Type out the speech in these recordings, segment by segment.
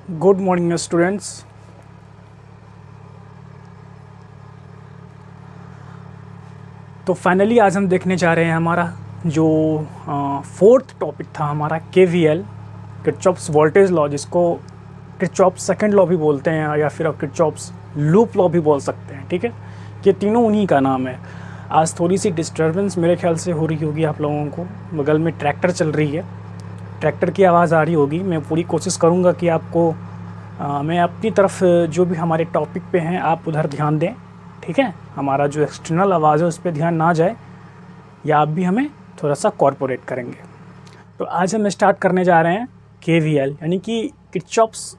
Good morning students. तो finally आज हम देखने जा रहे हैं हमारा जो फोर्थ टॉपिक था हमारा KVL, किरचॉफ्स वोल्टेज लॉ, जिसको किरचॉफ्स सेकंड लॉ भी बोलते हैं या फिर आप किरचॉफ्स लूप लॉ भी बोल सकते हैं। ठीक है, ये तीनों उन्हीं का नाम है। आज थोड़ी सी डिस्टर्बेंस मेरे ख्याल से हो रही होगी आप लोगों को, बगल में ट्रैक्टर चल रही है, ट्रैक्टर की आवाज़ आ रही होगी। मैं पूरी कोशिश करूँगा कि आपको मैं अपनी तरफ जो भी हमारे टॉपिक पे हैं आप उधर ध्यान दें। ठीक है, हमारा जो एक्सटर्नल आवाज़ है उस पर ध्यान ना जाए, या आप भी हमें थोड़ा सा कॉर्पोरेट करेंगे। तो आज हम स्टार्ट करने जा रहे हैं KVL, यानी कि किरचॉफ्स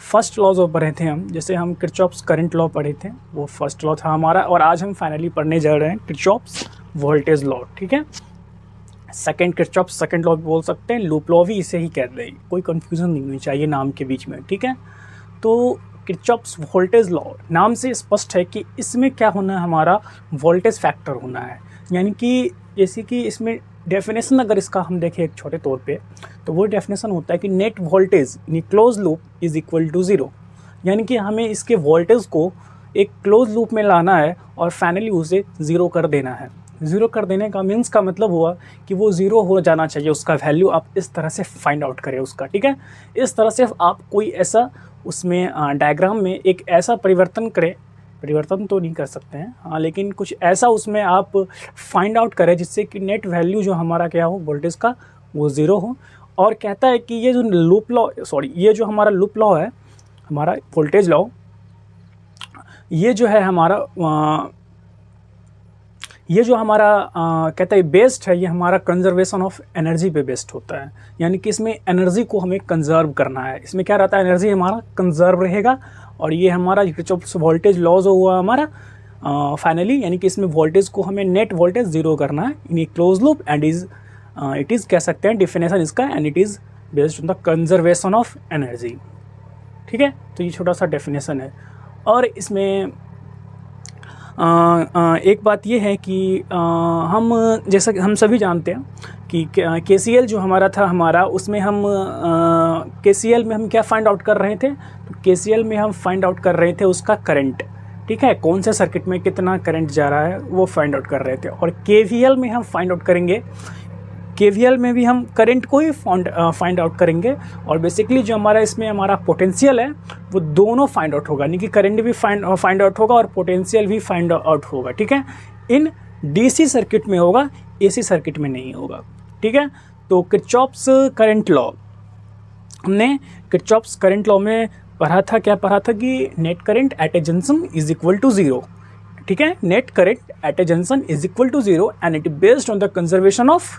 फर्स्ट लॉ जो पढ़े थे हम, जैसे हम किरचॉफ्स करंट लॉ पढ़े थे वो फर्स्ट लॉ था हमारा, और आज हम फाइनली पढ़ने जा रहे हैं किरचॉफ्स वोल्टेज लॉ। ठीक है, सेकंड किरचॉफ्स सेकंड लॉ भी बोल सकते हैं, लूप लॉ भी इसे ही कहते हैं, कोई कंफ्यूजन नहीं होनी चाहिए नाम के बीच में। ठीक है, तो किरचॉफ्स वोल्टेज लॉ नाम से स्पष्ट है कि इसमें क्या होना है, हमारा वोल्टेज फैक्टर होना है। यानी कि जैसे कि इसमें डेफिनेशन अगर इसका हम देखें एक छोटे तौर पे, तो वो डेफिनेशन होता है कि net voltage in close loop is equal to zero. यानी कि हमें इसके वोल्टेज को एक क्लोज लूप में लाना है और फाइनली उसे ज़ीरो कर देना है। ज़ीरो कर देने का मीन्स का मतलब हुआ कि वो ज़ीरो हो जाना चाहिए, उसका वैल्यू आप इस तरह से फाइंड आउट करें उसका। ठीक है, इस तरह से आप कोई ऐसा उसमें डायग्राम में एक ऐसा परिवर्तन करें, परिवर्तन तो नहीं कर सकते हैं हाँ, लेकिन कुछ ऐसा उसमें आप फाइंड आउट करें जिससे कि नेट वैल्यू जो हमारा क्या हो वोल्टेज का वो ज़ीरो हो। और कहता है कि ये जो लूप लॉ ये जो हमारा लूप लॉ है, हमारा वोल्टेज लॉ, ये जो है हमारा कहता है बेस्ड है, ये हमारा कंजर्वेशन ऑफ एनर्जी पे बेस्ड होता है। यानी कि इसमें एनर्जी को हमें कंजर्व करना है। इसमें क्या रहता है, एनर्जी हमारा कंजर्व रहेगा। और ये हमारा किरचॉफ्स वोल्टेज लॉ जो हुआ हमारा फाइनली, यानी कि इसमें वोल्टेज को हमें नेट वोल्टेज ज़ीरो करना है in a close loop, and it is कह सकते हैं डिफिनेशन इसका, and it is based on the conservation of energy. ठीक है, तो ये छोटा सा डेफिनेशन है। और इसमें एक बात ये है कि हम जैसा कि हम सभी जानते हैं कि KCL जो हमारा था हमारा, उसमें हम KCL में हम क्या फाइंड आउट कर रहे थे, तो KCL में हम फाइंड आउट कर रहे थे उसका करंट। ठीक है, कौन से सर्किट में कितना करंट जा रहा है वो फाइंड आउट कर रहे थे। और KVL में हम फाइंड आउट करेंगे, KVL में भी हम करंट को ही फाइंड आउट करेंगे। और बेसिकली जो हमारा इसमें हमारा पोटेंशियल है वो दोनों फाइंड आउट होगा, यानी कि करंट भी फाइंड आउट होगा और पोटेंशियल भी फाइंड आउट होगा। ठीक है, इन DC सर्किट में होगा, AC सर्किट में नहीं होगा। ठीक है, तो किरचॉफ्स करंट लॉ, हमने किरचॉफ्स करंट लॉ में पढ़ा था, क्या पढ़ा था कि net current at a junction is equal to zero. ठीक है, net current at a junction is equal to zero and it based on the conservation of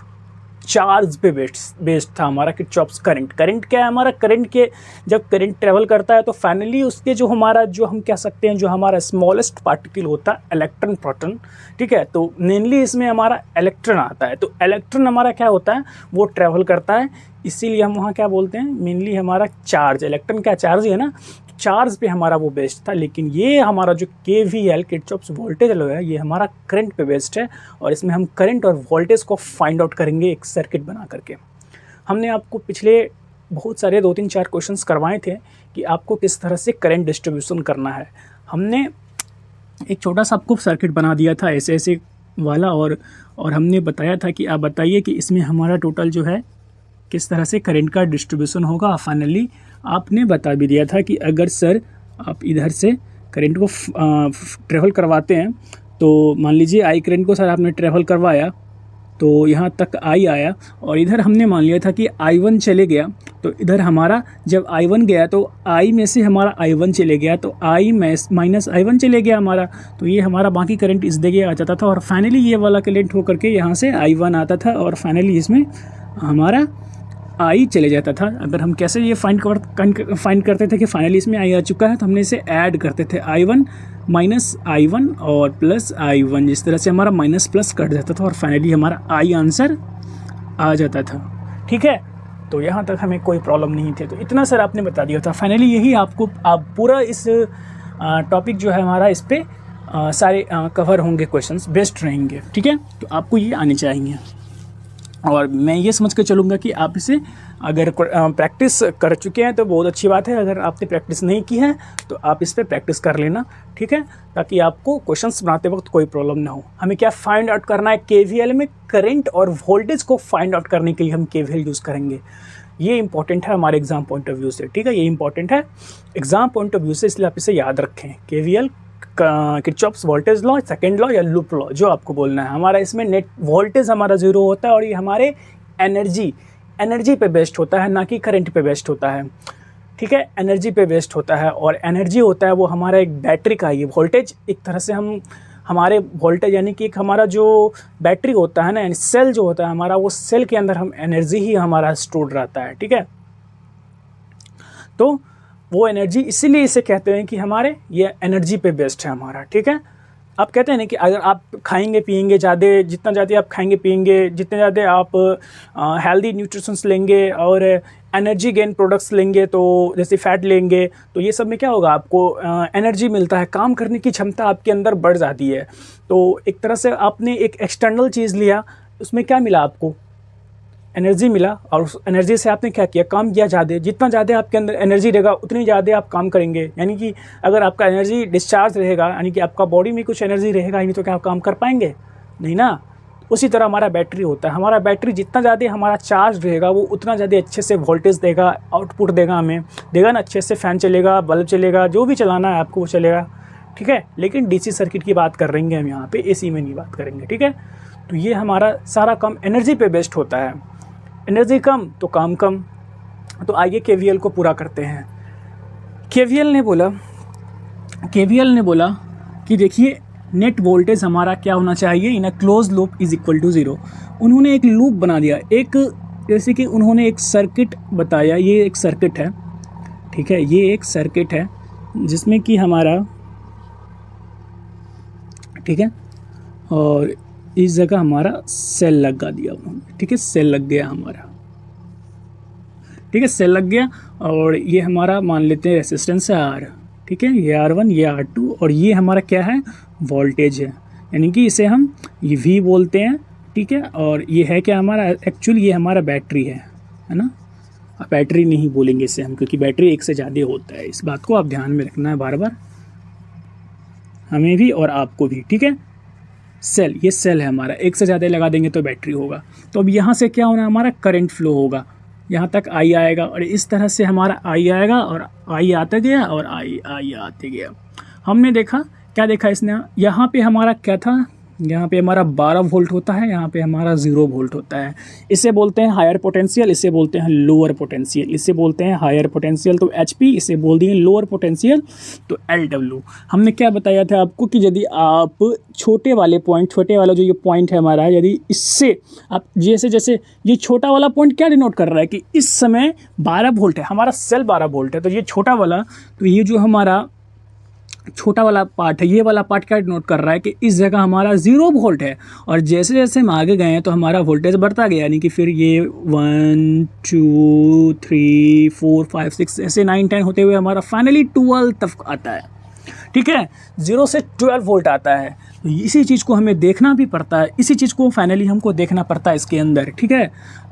charge पे बेस्ड था हमारा किरचॉफ्स करंट। करंट क्या है हमारा, करंट के जब करंट ट्रेवल करता है तो फाइनली उसके जो हमारा जो हम कह सकते हैं जो हमारा स्मॉलेस्ट पार्टिकल होता है इलेक्ट्रॉन प्रोटॉन। ठीक है, तो मेनली इसमें हमारा इलेक्ट्रॉन आता है। तो इलेक्ट्रॉन हमारा क्या होता है, वो ट्रेवल करता है, इसीलिए हम वहाँ क्या बोलते हैं, मेनली हमारा चार्ज, इलेक्ट्रॉन क्या चार्ज है ना, चार्ज पे हमारा वो बेस्ड था। लेकिन ये हमारा जो KVL किरचॉफ्स वोल्टेज लॉ है, ये हमारा करंट पे बेस्ड है, और इसमें हम करंट और वोल्टेज को फाइंड आउट करेंगे एक सर्किट बना करके। हमने आपको पिछले बहुत सारे 2-3-4 क्वेश्चंस करवाए थे कि आपको किस तरह से करंट डिस्ट्रीब्यूशन करना है। हमने एक छोटा सा आपको सर्किट बना दिया था ऐसे ऐसे वाला, और हमने बताया था कि आप बताइए कि इसमें हमारा टोटल जो है किस तरह से करंट का डिस्ट्रीब्यूशन होगा। फाइनली आपने बता भी दिया था कि अगर सर आप इधर से करंट को ट्रेवल करवाते हैं, तो मान लीजिए आई करंट को सर आपने ट्रेवल करवाया तो यहाँ तक आई आया, और इधर हमने मान लिया था कि I1 चले गया, तो इधर हमारा जब I1 गया तो I में से हमारा I1 चले गया, तो I माइनस I1 चले गया हमारा, तो ये हमारा बाकी करंट इस जगह आ जाता था, और फाइनली ये वाला करंट होकर के यहाँ से I1 आता था, और फाइनली इसमें हमारा आई चले जाता था। अगर हम कैसे ये फाइंड करते थे कि फाइनली इसमें आई आ चुका है, तो हमने इसे ऐड करते थे I1 माइनस I1 और प्लस I1, जिस तरह से हमारा माइनस प्लस कट जाता था और फाइनली हमारा आई आंसर आ जाता था। ठीक है, तो यहाँ तक हमें कोई प्रॉब्लम नहीं थी। तो इतना सर आपने बता दिया था। फाइनली यही आपको आप पूरा इस टॉपिक जो है हमारा इस पर सारे कवर होंगे, क्वेश्चंस बेस्ट रहेंगे। ठीक है, तो आपको ये आने चाहिए, और मैं ये समझ कर चलूँगा कि आप इसे अगर प्रैक्टिस कर चुके हैं तो बहुत अच्छी बात है, अगर आपने प्रैक्टिस नहीं की है तो आप इस पर प्रैक्टिस कर लेना, ठीक है, ताकि आपको क्वेश्चंस बनाते वक्त कोई प्रॉब्लम ना हो। हमें क्या फाइंड आउट करना है, केवीएल में करंट और वोल्टेज को फाइंड आउट करने के लिए हम केवीएल यूज़ करेंगे। ये इंपॉर्टेंट है हमारे एग्जाम पॉइंट ऑफ व्यू से, ठीक है, ये इंपॉर्टेंट है एग्जाम पॉइंट ऑफ व्यू से, इसलिए आप इसे याद रखें। KVL, Kirchhoff's voltage law, second law या लूप लॉ, जो आपको बोलना है। हमारा इसमें नेट वोल्टेज हमारा जीरो होता है और ये हमारे एनर्जी पे बेस्ड होता है, ना कि करंट पे बेस्ड होता है, ठीक है, एनर्जी पे बेस्ड होता है। और एनर्जी होता है वो हमारा एक बैटरी का, ये वोल्टेज एक तरह से हम हमारे वोल्टेज यानी कि एक हमारा जो बैटरी होता है ना, सेल जो होता है हमारा, वो सेल के अंदर हम एनर्जी ही हमारा स्टोर रहता है, ठीक है। तो वो एनर्जी, इसीलिए इसे कहते हैं कि हमारे ये एनर्जी पे बेस्ड है हमारा, ठीक है। आप कहते हैं ना कि अगर आप खाएंगे पिएंगे ज़्यादा, जितना ज़्यादा आप खाएंगे पिएंगे, जितने ज़्यादा आप हेल्दी न्यूट्रिशंस लेंगे और एनर्जी गेन प्रोडक्ट्स लेंगे, तो जैसे फैट लेंगे, तो ये सब में क्या होगा, आपको एनर्जी मिलता है, काम करने की क्षमता आपके अंदर बढ़ जाती है। तो एक तरह से आपने एक एक्सटर्नल चीज़ लिया, उसमें क्या मिला आपको, एनर्जी मिला, और उस एनर्जी से आपने क्या किया, काम किया ज़्यादा। जितना ज़्यादा आपके अंदर एनर्जी रहेगा उतनी ज़्यादा आप काम करेंगे। यानी कि अगर आपका एनर्जी डिस्चार्ज रहेगा, यानी कि आपका बॉडी में कुछ एनर्जी रहेगा ही नहीं, तो क्या आप काम कर पाएंगे, नहीं ना। उसी तरह हमारा बैटरी होता है, हमारा बैटरी जितना ज़्यादा हमारा चार्ज रहेगा वो उतना ज़्यादा अच्छे से वोल्टेज देगा, आउटपुट देगा, हमें देगा ना, अच्छे से फ़ैन चलेगा, बल्ब चलेगा, जो भी चलाना है आपको वो चलेगा, ठीक है। लेकिन डीसी सर्किट की बात कर रहे हैं हम यहाँ पे, एसी में नहीं बात करेंगे, ठीक है। तो ये हमारा सारा काम एनर्जी पे बेस्ड होता है, एनर्जी कम तो काम कम। तो आइए केवीएल को पूरा करते हैं। केवीएल ने बोला कि देखिए नेट वोल्टेज हमारा क्या होना चाहिए in a close loop is equal to zero. उन्होंने एक लूप बना दिया, एक जैसे कि उन्होंने एक सर्किट बताया, ये एक सर्किट है, ठीक है, ये एक सर्किट है जिसमें कि हमारा, ठीक है, और इस जगह हमारा सेल लगा दिया उन्होंने, ठीक है, सेल लग गया हमारा, ठीक है, सेल लग गया। और ये हमारा मान लेते हैं रेसिस्टेंस है R, ठीक है, ये R1 ये R2, और ये हमारा क्या है, वोल्टेज है, यानी कि इसे हम ये V बोलते हैं, ठीक है। और ये है क्या हमारा, एक्चुअली ये हमारा बैटरी है ना। बैटरी नहीं बोलेंगे इसे हम, क्योंकि बैटरी एक से ज़्यादा होता है, इस बात को आप ध्यान में रखना है बार बार, हमें भी और आपको भी, ठीक है। सेल, ये सेल है हमारा, एक से ज़्यादा लगा देंगे तो बैटरी होगा। तो अब यहाँ से क्या होना, हमारा करंट फ्लो होगा, यहाँ तक आई आएगा, और इस तरह से हमारा आई आएगा, और आई आते गया, और आई आते गया। हमने देखा, क्या देखा इसने, यहाँ पे हमारा क्या था, यहाँ पे हमारा 12 वोल्ट होता है, यहाँ पे हमारा 0 वोल्ट होता है। इसे बोलते हैं हायर पोटेंशियल, इसे बोलते हैं लोअर पोटेंशियल। इसे बोलते हैं हायर पोटेंशियल तो HP, इसे बोल दिए लोअर पोटेंशियल तो LW। हमने क्या बताया था आपको कि यदि आप छोटे वाले पॉइंट, छोटे वाला जो ये पॉइंट है हमारा, यदि इससे आप जैसे ये छोटा वाला पॉइंट क्या डिनोट कर रहा है कि इस समय 12 वोल्ट है, हमारा सेल 12 वोल्ट है, तो ये छोटा वाला, तो ये जो हमारा छोटा वाला पार्ट है, ये वाला पार्ट क्या डिनोट कर रहा है कि इस जगह हमारा 0 वोल्ट है। और जैसे जैसे हम आगे गए हैं तो हमारा वोल्टेज बढ़ता गया, यानी कि फिर ये 1 2 3 4 5 6 ऐसे 9 10 होते हुए हमारा फाइनली 12 तक आता है, ठीक है, 0 से 12 वोल्ट आता है। तो इसी चीज़ को हमें देखना भी पड़ता है, इसी चीज़ को फाइनली हमको देखना पड़ता है इसके अंदर, ठीक है।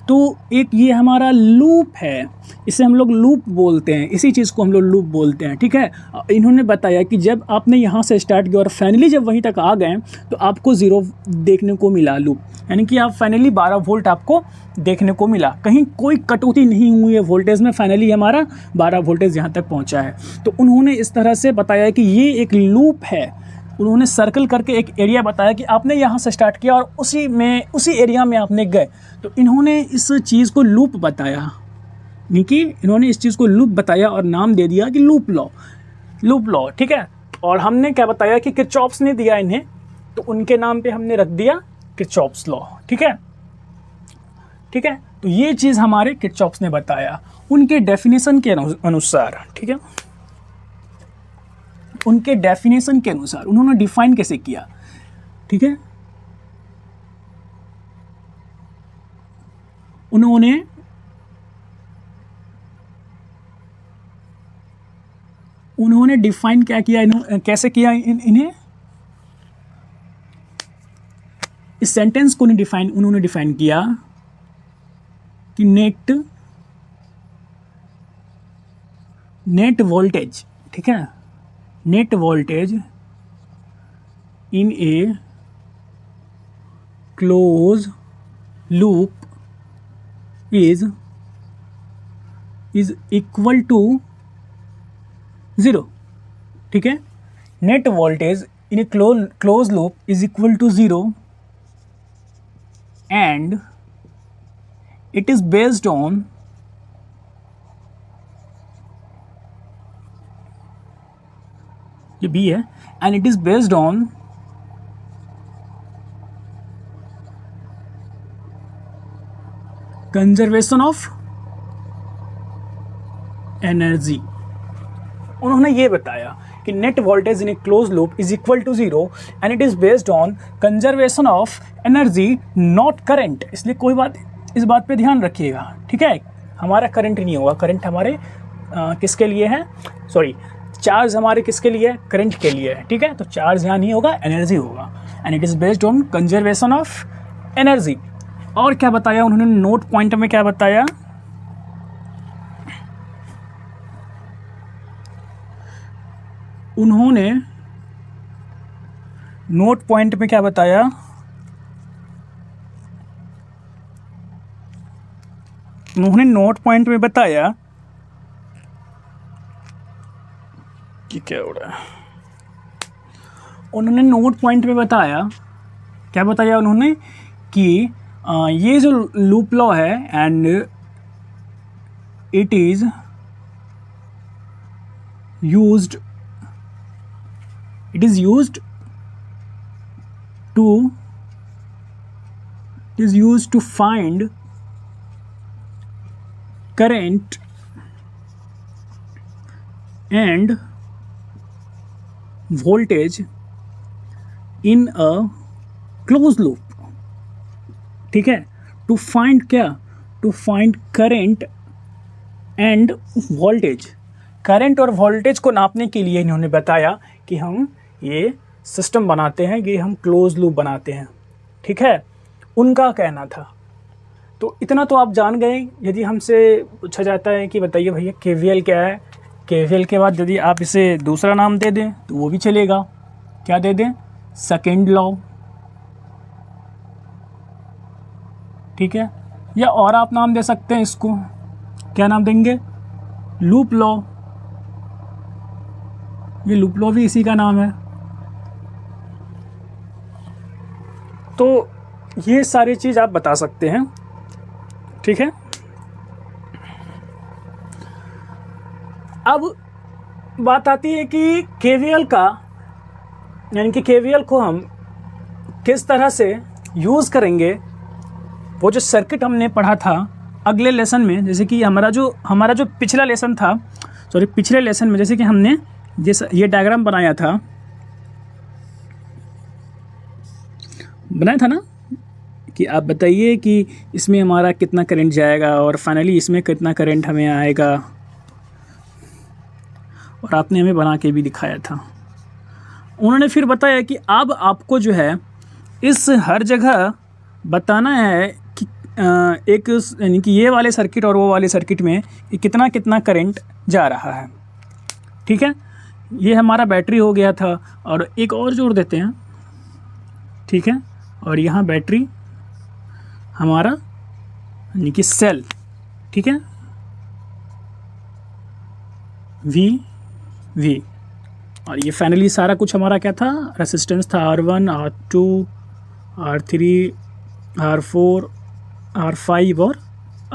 तो एक ये हमारा लूप है, इसे हम लोग लूप बोलते हैं, इसी चीज़ को हम लोग लूप बोलते हैं, ठीक है। इन्होंने बताया कि जब आपने यहाँ से स्टार्ट किया और फाइनली जब वहीं तक आ गए तो आपको 0 देखने को मिला लूप, यानी कि आप फाइनली 12 वोल्ट आपको देखने को मिला, कहीं कोई कटौती नहीं हुई है वोल्टेज में, फाइनली हमारा 12 वोल्टेज यहाँ तक पहुँचा है। तो उन्होंने इस तरह से बताया कि ये एक लूप है, उन्होंने सर्कल करके एक एरिया बताया कि आपने यहाँ से स्टार्ट किया और उसी एरिया में आपने गए, तो इन्होंने इस चीज़ को लूप बताया, यानी कि इन्होंने इस चीज़ को लूप बताया और नाम दे दिया कि लूप लॉ, ठीक है। और हमने क्या बताया कि किरचॉफ्स ने दिया इन्हें, तो उनके नाम पे हमने रख दिया किरचॉफ्स लॉ, ठीक है, ठीक है। तो ये चीज़ हमारे किरचॉफ्स ने बताया उनके डेफिनेशन के अनुसार, ठीक है, उनके डेफिनेशन के अनुसार उन्होंने डिफाइन कैसे किया, ठीक है। उन्होंने डिफाइन क्या किया, कैसे किया इन्हें, इस सेंटेंस को उन्होंने डिफाइन किया कि नेट नेट वोल्टेज, ठीक है, net voltage in a close loop is equal to 0, ठीक है। Net voltage in a close loop is equal to 0 and it is based on ये बी है, and it is based on conservation of energy. उन्होंने ये बताया कि net voltage in a close loop is equal to 0 and it is based on conservation of energy not current. इसलिए कोई बात, इस बात पे ध्यान रखिएगा, ठीक है। हमारा करंट नहीं होगा, करंट हमारे किसके लिए है, सॉरी चार्ज हमारे किसके लिए है, करंट के लिए है, ठीक है। तो चार्ज यहाँ नहीं होगा, एनर्जी होगा, and it is based on conservation of energy. और क्या बताया उन्होंने नोट पॉइंट में, क्या बताया, उन्होंने नोट पॉइंट में क्या बताया, उन्होंने नोट पॉइंट में बताया कि क्या हो रहा है, उन्होंने नोट पॉइंट में बताया, क्या बताया उन्होंने कि ये जो लूप लॉ है and it is used to find current and voltage in a closed loop, ठीक है। टू फाइंड क्या, to find current and voltage, current और वोल्टेज को नापने के लिए इन्होंने बताया कि हम ये सिस्टम बनाते हैं, ये हम क्लोज लूप बनाते हैं, ठीक है, उनका कहना था। तो इतना तो आप जान गए। यदि हमसे पूछा जाता है कि बताइए भैया केवीएल क्या है, केवीएल के बाद यदि आप इसे दूसरा नाम दे दें तो वो भी चलेगा, क्या दे दें, सेकेंड लॉ, ठीक है, या और आप नाम दे सकते हैं इसको, क्या नाम देंगे, लूप लॉ, ये लूप लॉ भी इसी का नाम है। तो ये सारी चीज़ आप बता सकते हैं, ठीक है। अब बात आती है कि केवीएल का, यानी कि केवीएल को हम किस तरह से यूज़ करेंगे। वो जो सर्किट हमने पढ़ा था अगले लेसन में, जैसे कि हमारा जो पिछला लेसन था, सॉरी पिछले लेसन में जैसे कि हमने ये डायग्राम बनाया था ना, कि आप बताइए कि इसमें हमारा कितना करंट जाएगा और फाइनली इसमें कितना करंट हमें आएगा, और आपने हमें बना के भी दिखाया था। उन्होंने फिर बताया कि अब आपको जो है इस हर जगह बताना है कि एक, यानी कि ये वाले सर्किट और वो वाले सर्किट में कितना कितना करंट जा रहा है, ठीक है। ये हमारा बैटरी हो गया था, और एक और जोड़ देते हैं, ठीक है, और यहाँ बैटरी हमारा यानी कि सेल, ठीक है, वी, और ये फाइनली सारा कुछ हमारा क्या था, रेसिस्टेंस था R1, R2, R3, R4, R5 और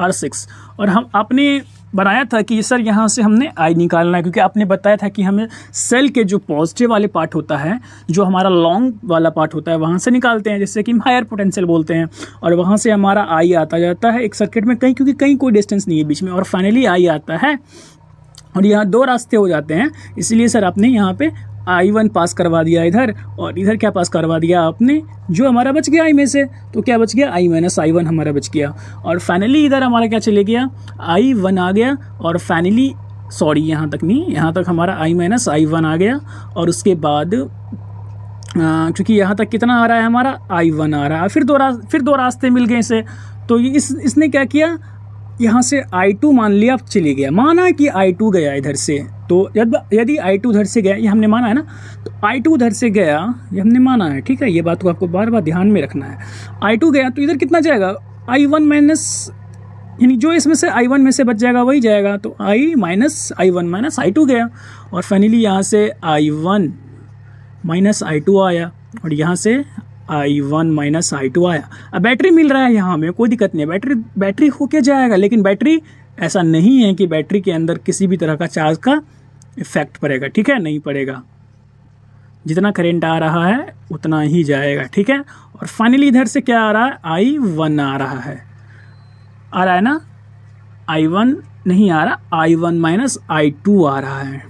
R6। और हम आपने बनाया था कि सर यहाँ से हमने I निकालना है, क्योंकि आपने बताया था कि हमें सेल के जो पॉजिटिव वाले पार्ट होता है, जो हमारा लॉन्ग वाला पार्ट होता है, वहाँ से निकालते हैं, जिससे कि हम हायर पोटेंशियल बोलते हैं, और वहाँ से हमारा I आता जाता है एक सर्किट में कहीं, क्योंकि कहीं कोई डिस्टेंस नहीं है बीच में, और फाइनली I आता है, और यहाँ दो रास्ते हो जाते हैं। इसलिए सर आपने यहाँ पे I1 पास करवा दिया इधर, और इधर क्या पास करवा दिया आपने, जो हमारा बच गया I में से, तो क्या बच गया, I-I1 हमारा बच गया, और फाइनली इधर हमारा क्या चले गया, I1 आ गया, और फाइनली सॉरी यहाँ तक नहीं, यहाँ तक हमारा I-I1 आ गया, और उसके बाद क्योंकि यहाँ तक कितना आ रहा है हमारा, I1 आ रहा है, फिर दो रास्ते मिल गए इसे। तो ये इसने क्या किया, यहाँ से I2 मान लिया चले गया, माना कि I2 गया इधर से, तो यदि I2 उधर से गया, ये हमने माना है ना, तो I2 उधर से गया, ये हमने माना है, ठीक है, ये बात को आपको बार बार ध्यान में रखना है। I2 गया तो इधर कितना जाएगा, I1 माइनस, यानी जो इसमें से I1 में से बच जाएगा वही जाएगा, तो I minus I1 minus I2 गया, और फाइनली यहाँ से I1 माइनस I2 आया, और यहाँ से I1 माइनस I2 आया। अब बैटरी मिल रहा है यहाँ हमें, कोई दिक्कत नहीं है, बैटरी होके जाएगा, लेकिन बैटरी ऐसा नहीं है कि बैटरी के अंदर किसी भी तरह का चार्ज का इफेक्ट पड़ेगा, ठीक है, नहीं पड़ेगा, जितना करंट आ रहा है उतना ही जाएगा, ठीक है। और फाइनली इधर से क्या आ रहा है, I1 आ रहा है ना, I1 नहीं आ रहा, I1 माइनस I2 आ रहा है,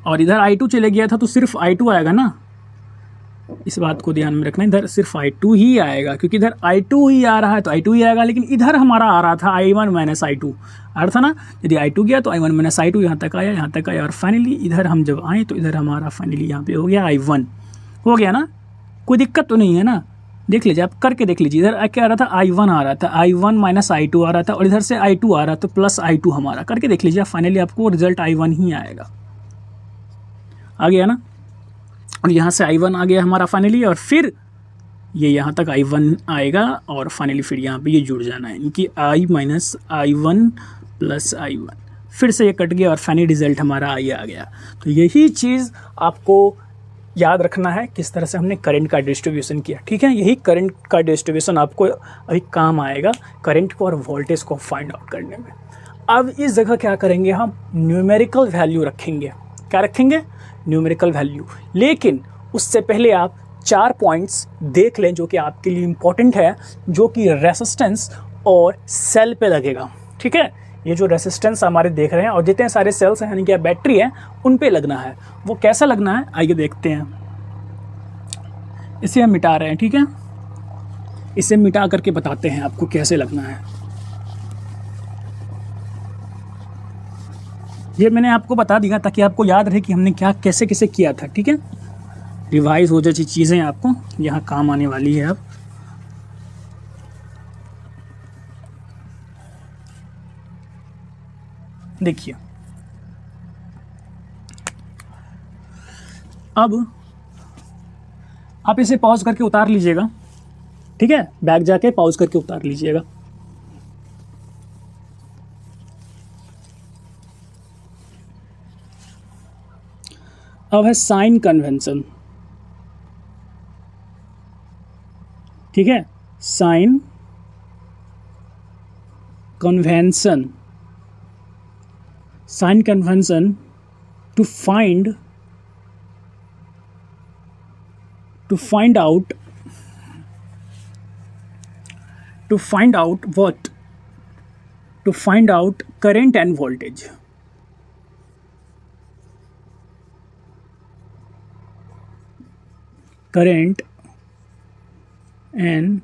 और इधर I2 चले गया था तो सिर्फ I2 आएगा ना, इस बात को ध्यान में रखना, इधर सिर्फ I2 ही आएगा, क्योंकि इधर I2 ही आ रहा है तो I2 ही आएगा, लेकिन इधर हमारा आ रहा था I1 माइनस I2 आ रहा था ना, यदि I2 गया तो I1 माइनस I2 यहाँ तक आया, और फाइनली इधर हम जब आए तो इधर हमारा फाइनली यहाँ पे हो गया I1, हो गया ना, कोई दिक्कत तो नहीं है ना, देख लीजिए, आप करके देख लीजिए, इधर क्या आ रहा था, I1 आ रहा था, I1 माइनस I2 आ रहा था, और इधर से I2 आ रहा था प्लस I2 हमारा, करके देख लीजिए, फाइनली आपको रिजल्ट I1 ही आएगा, आ गया ना, और यहाँ से I1 आ गया हमारा फाइनली, और फिर ये यहाँ तक I1 आएगा, और फाइनली फिर यहाँ पे ये जुड़ जाना है, इनकी I minus I1 plus I1, फिर से ये कट गया, और फाइनली रिजल्ट हमारा I आ गया। तो यही चीज़ आपको याद रखना है, किस तरह से हमने करंट का डिस्ट्रीब्यूशन किया, ठीक है, यही करंट का डिस्ट्रीब्यूशन आपको अभी काम आएगा करंट को और वोल्टेज को फाइंड आउट करने में। अब इस जगह क्या करेंगे, हम न्यूमेरिकल वैल्यू रखेंगे, क्या रखेंगे, न्यूमेरिकल वैल्यू, लेकिन उससे पहले आप 4 पॉइंट्स देख लें जो कि आपके लिए इम्पोर्टेंट है, जो कि रेसिस्टेंस और सेल पे लगेगा, ठीक है, ये जो रेसिस्टेंस हमारे देख रहे हैं और जितने सारे सेल्स हैं यानी कि बैटरी है उन पे लगना है, वो कैसा लगना है आइए देखते हैं। इसे हम मिटा रहे हैं, ठीक है, इसे मिटा करके बताते हैं आपको कैसे लगना है। ये मैंने आपको बता दिया ताकि आपको याद रहे कि हमने क्या कैसे कैसे किया था, ठीक है, रिवाइज हो जैसी चीज़ें आपको यहाँ काम आने वाली है। अब देखिए, अब आप इसे पॉज करके उतार लीजिएगा, ठीक है, बैक जाके पॉज करके उतार लीजिएगा। अब है साइन कन्वेंशन, ठीक है, sign convention, sign convention to find out what, to find out current and voltage, current and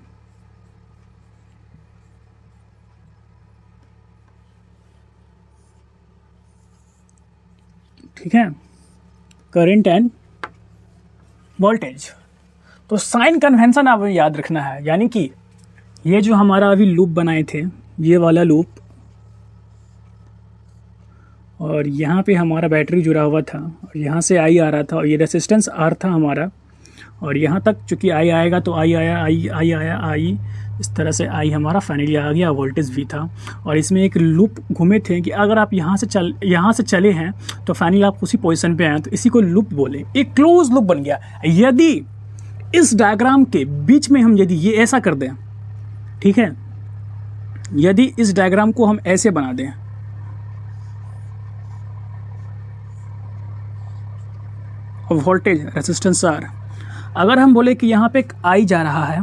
ठीक है, करंट एंड वोल्टेज। तो साइन कन्वेंशन आप याद रखना है, यानी कि ये जो हमारा अभी लूप बनाए थे, ये वाला लूप, और यहाँ पे हमारा बैटरी जुड़ा हुआ था, और यहाँ से आई आ रहा था, और ये रेसिस्टेंस आर था हमारा, और यहाँ तक चूँकि आई आएगा तो आई आया, आई आया, आई, इस तरह से आई हमारा फाइनली आ गया, वोल्टेज भी था। और इसमें एक लूप घूमे थे कि अगर आप यहाँ से चले हैं तो फाइनली आप उसी पोजीशन पे आए, तो इसी को लूप बोले, एक क्लोज लूप बन गया। यदि इस डायग्राम के बीच में हम यदि ये ऐसा कर दें, ठीक है, यदि इस डायग्राम को हम ऐसे बना दें, वोल्टेज रेसिस्टेंस आर, अगर हम बोले कि यहाँ पे एक आई जा रहा है,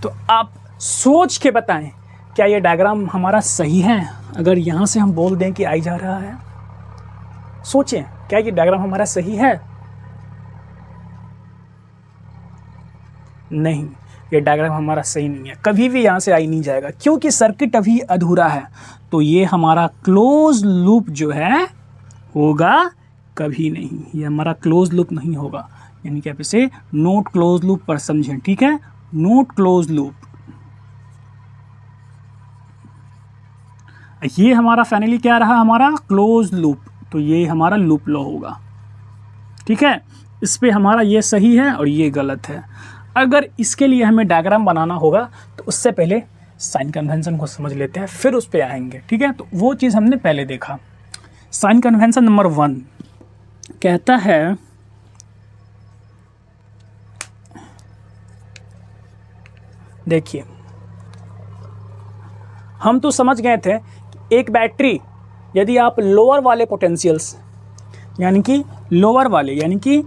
तो आप सोच के बताएं क्या ये डायग्राम हमारा सही है। अगर यहाँ से हम बोल दें कि आई जा रहा है, सोचें क्या ये डायग्राम हमारा सही है। नहीं, ये डायग्राम हमारा सही नहीं है, कभी भी यहाँ से आई नहीं जाएगा, क्योंकि सर्किट अभी अधूरा है। तो ये हमारा क्लोज लूप जो है होगा कभी नहीं, ये हमारा क्लोज लूप नहीं होगा, यानी कि आप इसे नोट क्लोज लूप पर समझें, ठीक है, नोट क्लोज लूप। ये हमारा फाइनली क्या रहा, हमारा क्लोज लूप, तो ये हमारा लूप लॉ होगा। ठीक है, इस पे हमारा ये सही है और ये गलत है। अगर इसके लिए हमें डायग्राम बनाना होगा तो उससे पहले साइन कन्वेंशन को समझ लेते हैं, फिर उस पे आएंगे। ठीक है, तो वो चीज़ हमने पहले देखा। साइन कन्वेंशन नंबर 1 कहता है, देखिए हम तो समझ गए थे कि एक बैटरी यदि आप लोअर वाले पोटेंशियल्स यानी कि लोअर वाले, यानी कि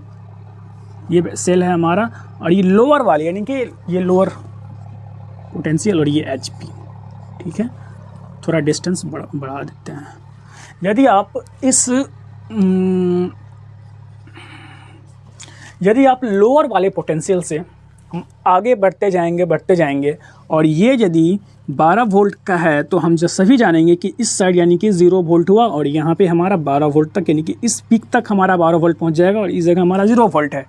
ये सेल है हमारा और ये लोअर वाले यानी कि ये लोअर पोटेंशियल और ये HP। ठीक है, थोड़ा डिस्टेंस बढ़ा देते हैं। यदि आप यदि आप लोअर वाले पोटेंशियल से हम आगे बढ़ते जाएंगे और ये यदि 12 वोल्ट का है तो हम जो सभी जानेंगे कि इस साइड यानी कि 0 वोल्ट हुआ और यहाँ पे हमारा 12 वोल्ट तक, यानी कि इस पीक तक हमारा 12 वोल्ट पहुँच जाएगा और इस जगह हमारा 0 वोल्ट है।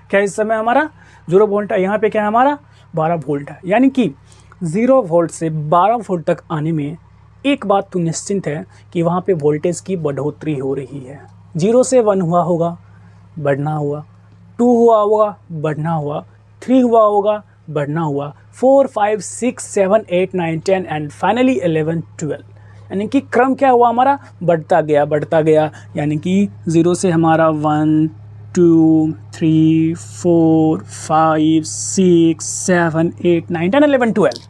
क्या इस समय हमारा 0 वोल्ट है, यहाँ पे क्या है हमारा 12 वोल्ट है। यानी कि 0 वोल्ट से 12 वोल्ट तक आने में एक बात तो निश्चिंत है कि वहाँ पे वोल्टेज की बढ़ोतरी हो रही है। 0 से 1 हुआ होगा, बढ़ना हुआ, 2 हुआ होगा, बढ़ना हुआ, 3 हुआ होगा, बढ़ना हुआ, 4, 5, 6, 7, 8, 9, 10 एंड फाइनली 11, 12। यानी कि क्रम क्या हुआ हमारा, बढ़ता गया। यानी कि 0 से हमारा 1, 2, 3, 4, 5, 6, 7, 8, 9, 10, 11, 12।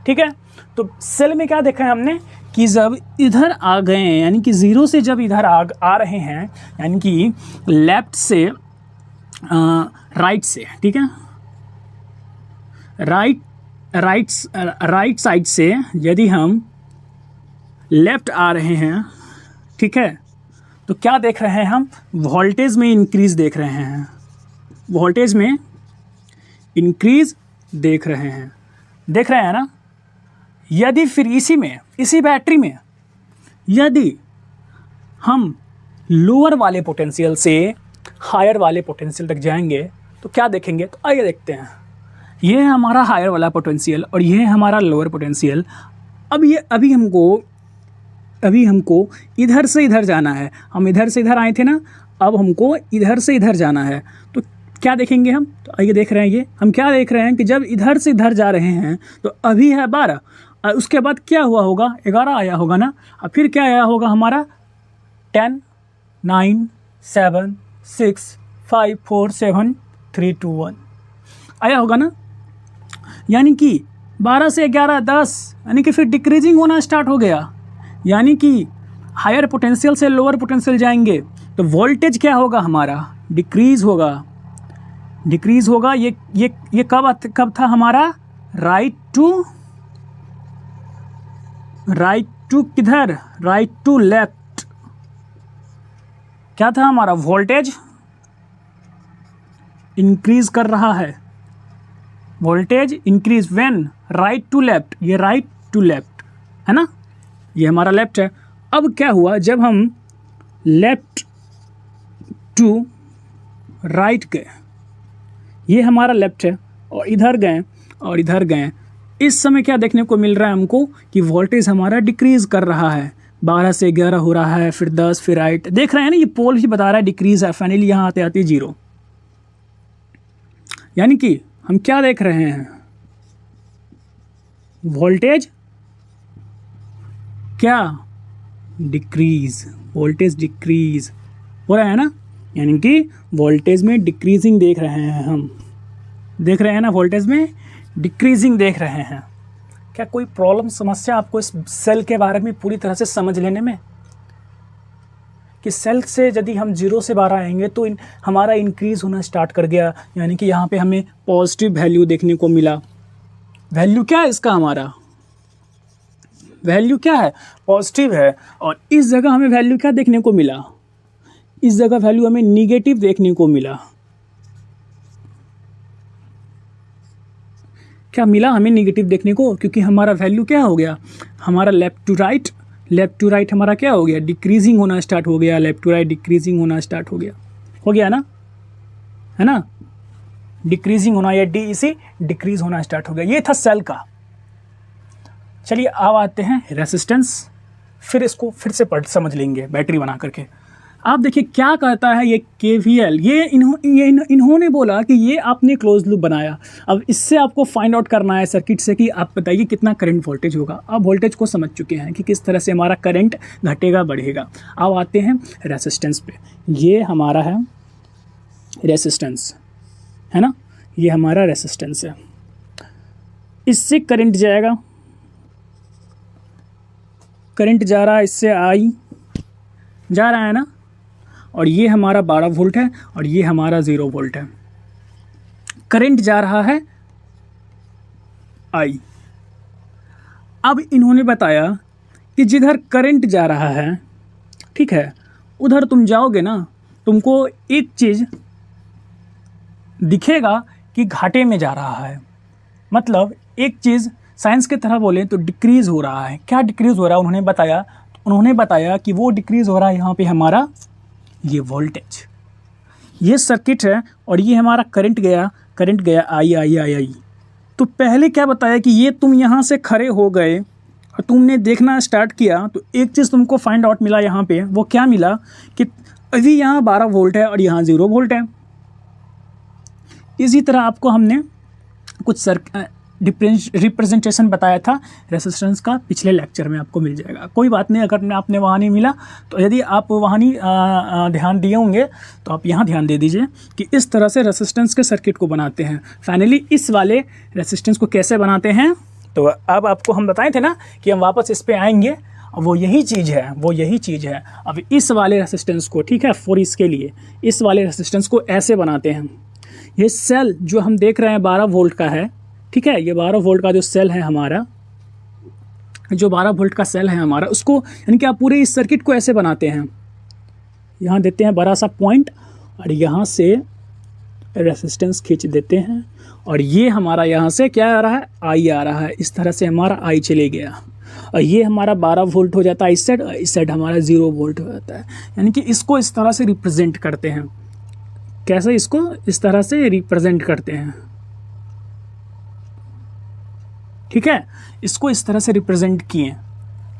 ठीक है, तो सेल में क्या देखा है हमने कि जब इधर आ गए हैं, यानी कि 0 से जब इधर आ रहे हैं, यानी कि लेफ्ट से राइट से, ठीक है, राइट साइड से यदि हम लेफ्ट आ रहे हैं, ठीक है, तो क्या देख रहे हैं हम, वोल्टेज में इंक्रीज देख रहे हैं, वोल्टेज में इंक्रीज देख रहे हैं ना। यदि फिर इसी बैटरी में यदि हम लोअर वाले पोटेंशियल से हायर वाले पोटेंशियल तक जाएंगे तो क्या देखेंगे, तो आइए देखते हैं। ये है हमारा हायर वाला पोटेंशियल और ये है हमारा लोअर पोटेंशियल। अभी हमको इधर से इधर जाना है, हम इधर से इधर आए थे ना, अब हमको इधर से इधर जाना है, तो क्या देखेंगे हम, तो आइए देख रहे हैं, ये हम क्या देख रहे हैं कि जब इधर से इधर जा रहे हैं तो अभी है 12, उसके बाद क्या हुआ होगा, 11 आया होगा ना, और फिर क्या आया होगा हमारा 10, 9, 7, 6, 5, 4, 7, 3, 2, 1 आया होगा ना। यानी कि 12 से 11, 10, यानी कि फिर डिक्रीजिंग होना स्टार्ट हो गया, यानी कि हायर पोटेंशियल से लोअर पोटेंशियल जाएंगे तो वोल्टेज क्या होगा हमारा, डिक्रीज होगा। ये कब था हमारा, राइट टू लेफ्ट क्या था हमारा, वोल्टेज इंक्रीज कर रहा है, voltage increase when right to left, ये राइट टू लेफ्ट है ना, ये हमारा लेफ्ट है। अब क्या हुआ, जब हम लेफ्ट टू राइट गए, ये हमारा लेफ्ट है, और इधर गए, इस समय क्या देखने को मिल रहा है हमको कि वोल्टेज हमारा डिक्रीज कर रहा है, 12 से 11 हो रहा है, फिर 10, फिर 8, देख रहे हैं ना, ये पोल ही बता रहा है डिक्रीज है, फाइनली यहाँ आते आते 0। यानी कि हम क्या देख रहे हैं, वोल्टेज क्या डिक्रीज, वोल्टेज डिक्रीज हो रहा है ना, यानी कि वोल्टेज में डिक्रीजिंग देख रहे हैं हम, देख रहे हैं ना, वोल्टेज में डिक्रीजिंग देख रहे हैं। क्या कोई प्रॉब्लम समस्या आपको इस सेल के बारे में पूरी तरह से समझ लेने में, कि सेल से यदि हम 0 से 12 आएंगे तो हमारा इंक्रीज होना स्टार्ट कर गया, यानी कि यहाँ पे हमें पॉजिटिव वैल्यू देखने को मिला। वैल्यू क्या है इसका, हमारा वैल्यू क्या है, पॉजिटिव है, और इस जगह हमें वैल्यू क्या देखने को मिला, इस जगह वैल्यू हमें निगेटिव देखने को मिला। क्या मिला हमें निगेटिव देखने को, क्योंकि हमारा वैल्यू क्या हो गया, हमारा लेफ्ट टू राइट हमारा क्या हो गया, डिक्रीजिंग होना स्टार्ट हो गया, लेफ्ट टू राइट डिक्रीजिंग होना स्टार्ट हो गया ना, है ना, डिक्रीजिंग होना या DEC डिक्रीज होना स्टार्ट हो गया। ये था सेल का। चलिए अब आते हैं रेसिस्टेंस फिर इसको फिर से पढ़ समझ लेंगे बैटरी बना करके। आप देखिए क्या कहता है ये KVL, ये इन्होंने बोला कि ये आपने क्लोज लूप बनाया। अब इससे आपको फाइंड आउट करना है सर्किट से कि आप बताइए कितना करंट वोल्टेज होगा। आप वोल्टेज को समझ चुके हैं कि किस तरह से हमारा करंट घटेगा बढ़ेगा। अब आते हैं रेसिस्टेंस पे। ये हमारा है रेसिस्टेंस, है ना, ये हमारा रेसिस्टेंस है। इससे करंट जाएगा, करंट जा रहा है, इससे आई जा रहा है ना, और ये हमारा 12 वोल्ट है और ये हमारा 0 वोल्ट है। करंट जा रहा है आई। अब इन्होंने बताया कि जिधर करंट जा रहा है, ठीक है, उधर तुम जाओगे ना, तुमको एक चीज़ दिखेगा कि घाटे में जा रहा है। मतलब एक चीज़ साइंस की तरह बोले तो डिक्रीज़ हो रहा है। क्या डिक्रीज़ हो रहा है उन्होंने बताया कि वो डिक्रीज़ हो रहा है यहाँ पे हमारा ये वोल्टेज, ये सर्किट है और ये हमारा करंट गया आई। तो पहले क्या बताया कि ये तुम यहाँ से खड़े हो गए और तुमने देखना स्टार्ट किया तो एक चीज़ तुमको फाइंड आउट मिला यहाँ पे। वो क्या मिला कि अभी यहाँ 12 वोल्ट है और यहाँ 0 वोल्ट है। इसी तरह आपको हमने कुछ रिप्रेजेंटेशन बताया था रेसिस्टेंस का, पिछले लेक्चर में आपको मिल जाएगा। कोई बात नहीं, अगर आपने वहाँ नहीं मिला तो यदि आप वहाँ नहीं ध्यान दिए होंगे तो आप यहाँ ध्यान दे दीजिए कि इस तरह से रेसिस्टेंस के सर्किट को बनाते हैं। फाइनली इस वाले रेसिस्टेंस को कैसे बनाते हैं, तो अब आपको हम बताए थे ना कि हम वापस इस पर आएंगे। वो यही चीज़ है। अब इस वाले रेसिस्टेंस को, ठीक है, फॉर इसके लिए इस वाले रेसिस्टेंस को ऐसे बनाते हैं। ये सेल जो हम देख रहे हैं 12 वोल्ट का है, ठीक है, ये 12 वोल्ट का जो सेल है हमारा, जो 12 वोल्ट का सेल है हमारा, उसको यानी कि आप पूरे इस सर्किट को ऐसे बनाते हैं। यहाँ देते हैं बड़ा सा पॉइंट और यहाँ से रेसिस्टेंस खींच देते हैं और ये हमारा यहाँ से क्या आ रहा है, आई आ रहा है। इस तरह से हमारा आई चले गया और ये हमारा 12 वोल्ट हो जाता है इस साइड हमारा 0 वोल्ट हो जाता है। यानी कि इसको इस तरह से रिप्रेजेंट करते हैं। कैसे इसको इस तरह से रिप्रेजेंट करते हैं, ठीक है, इसको इस तरह से रिप्रेजेंट किए।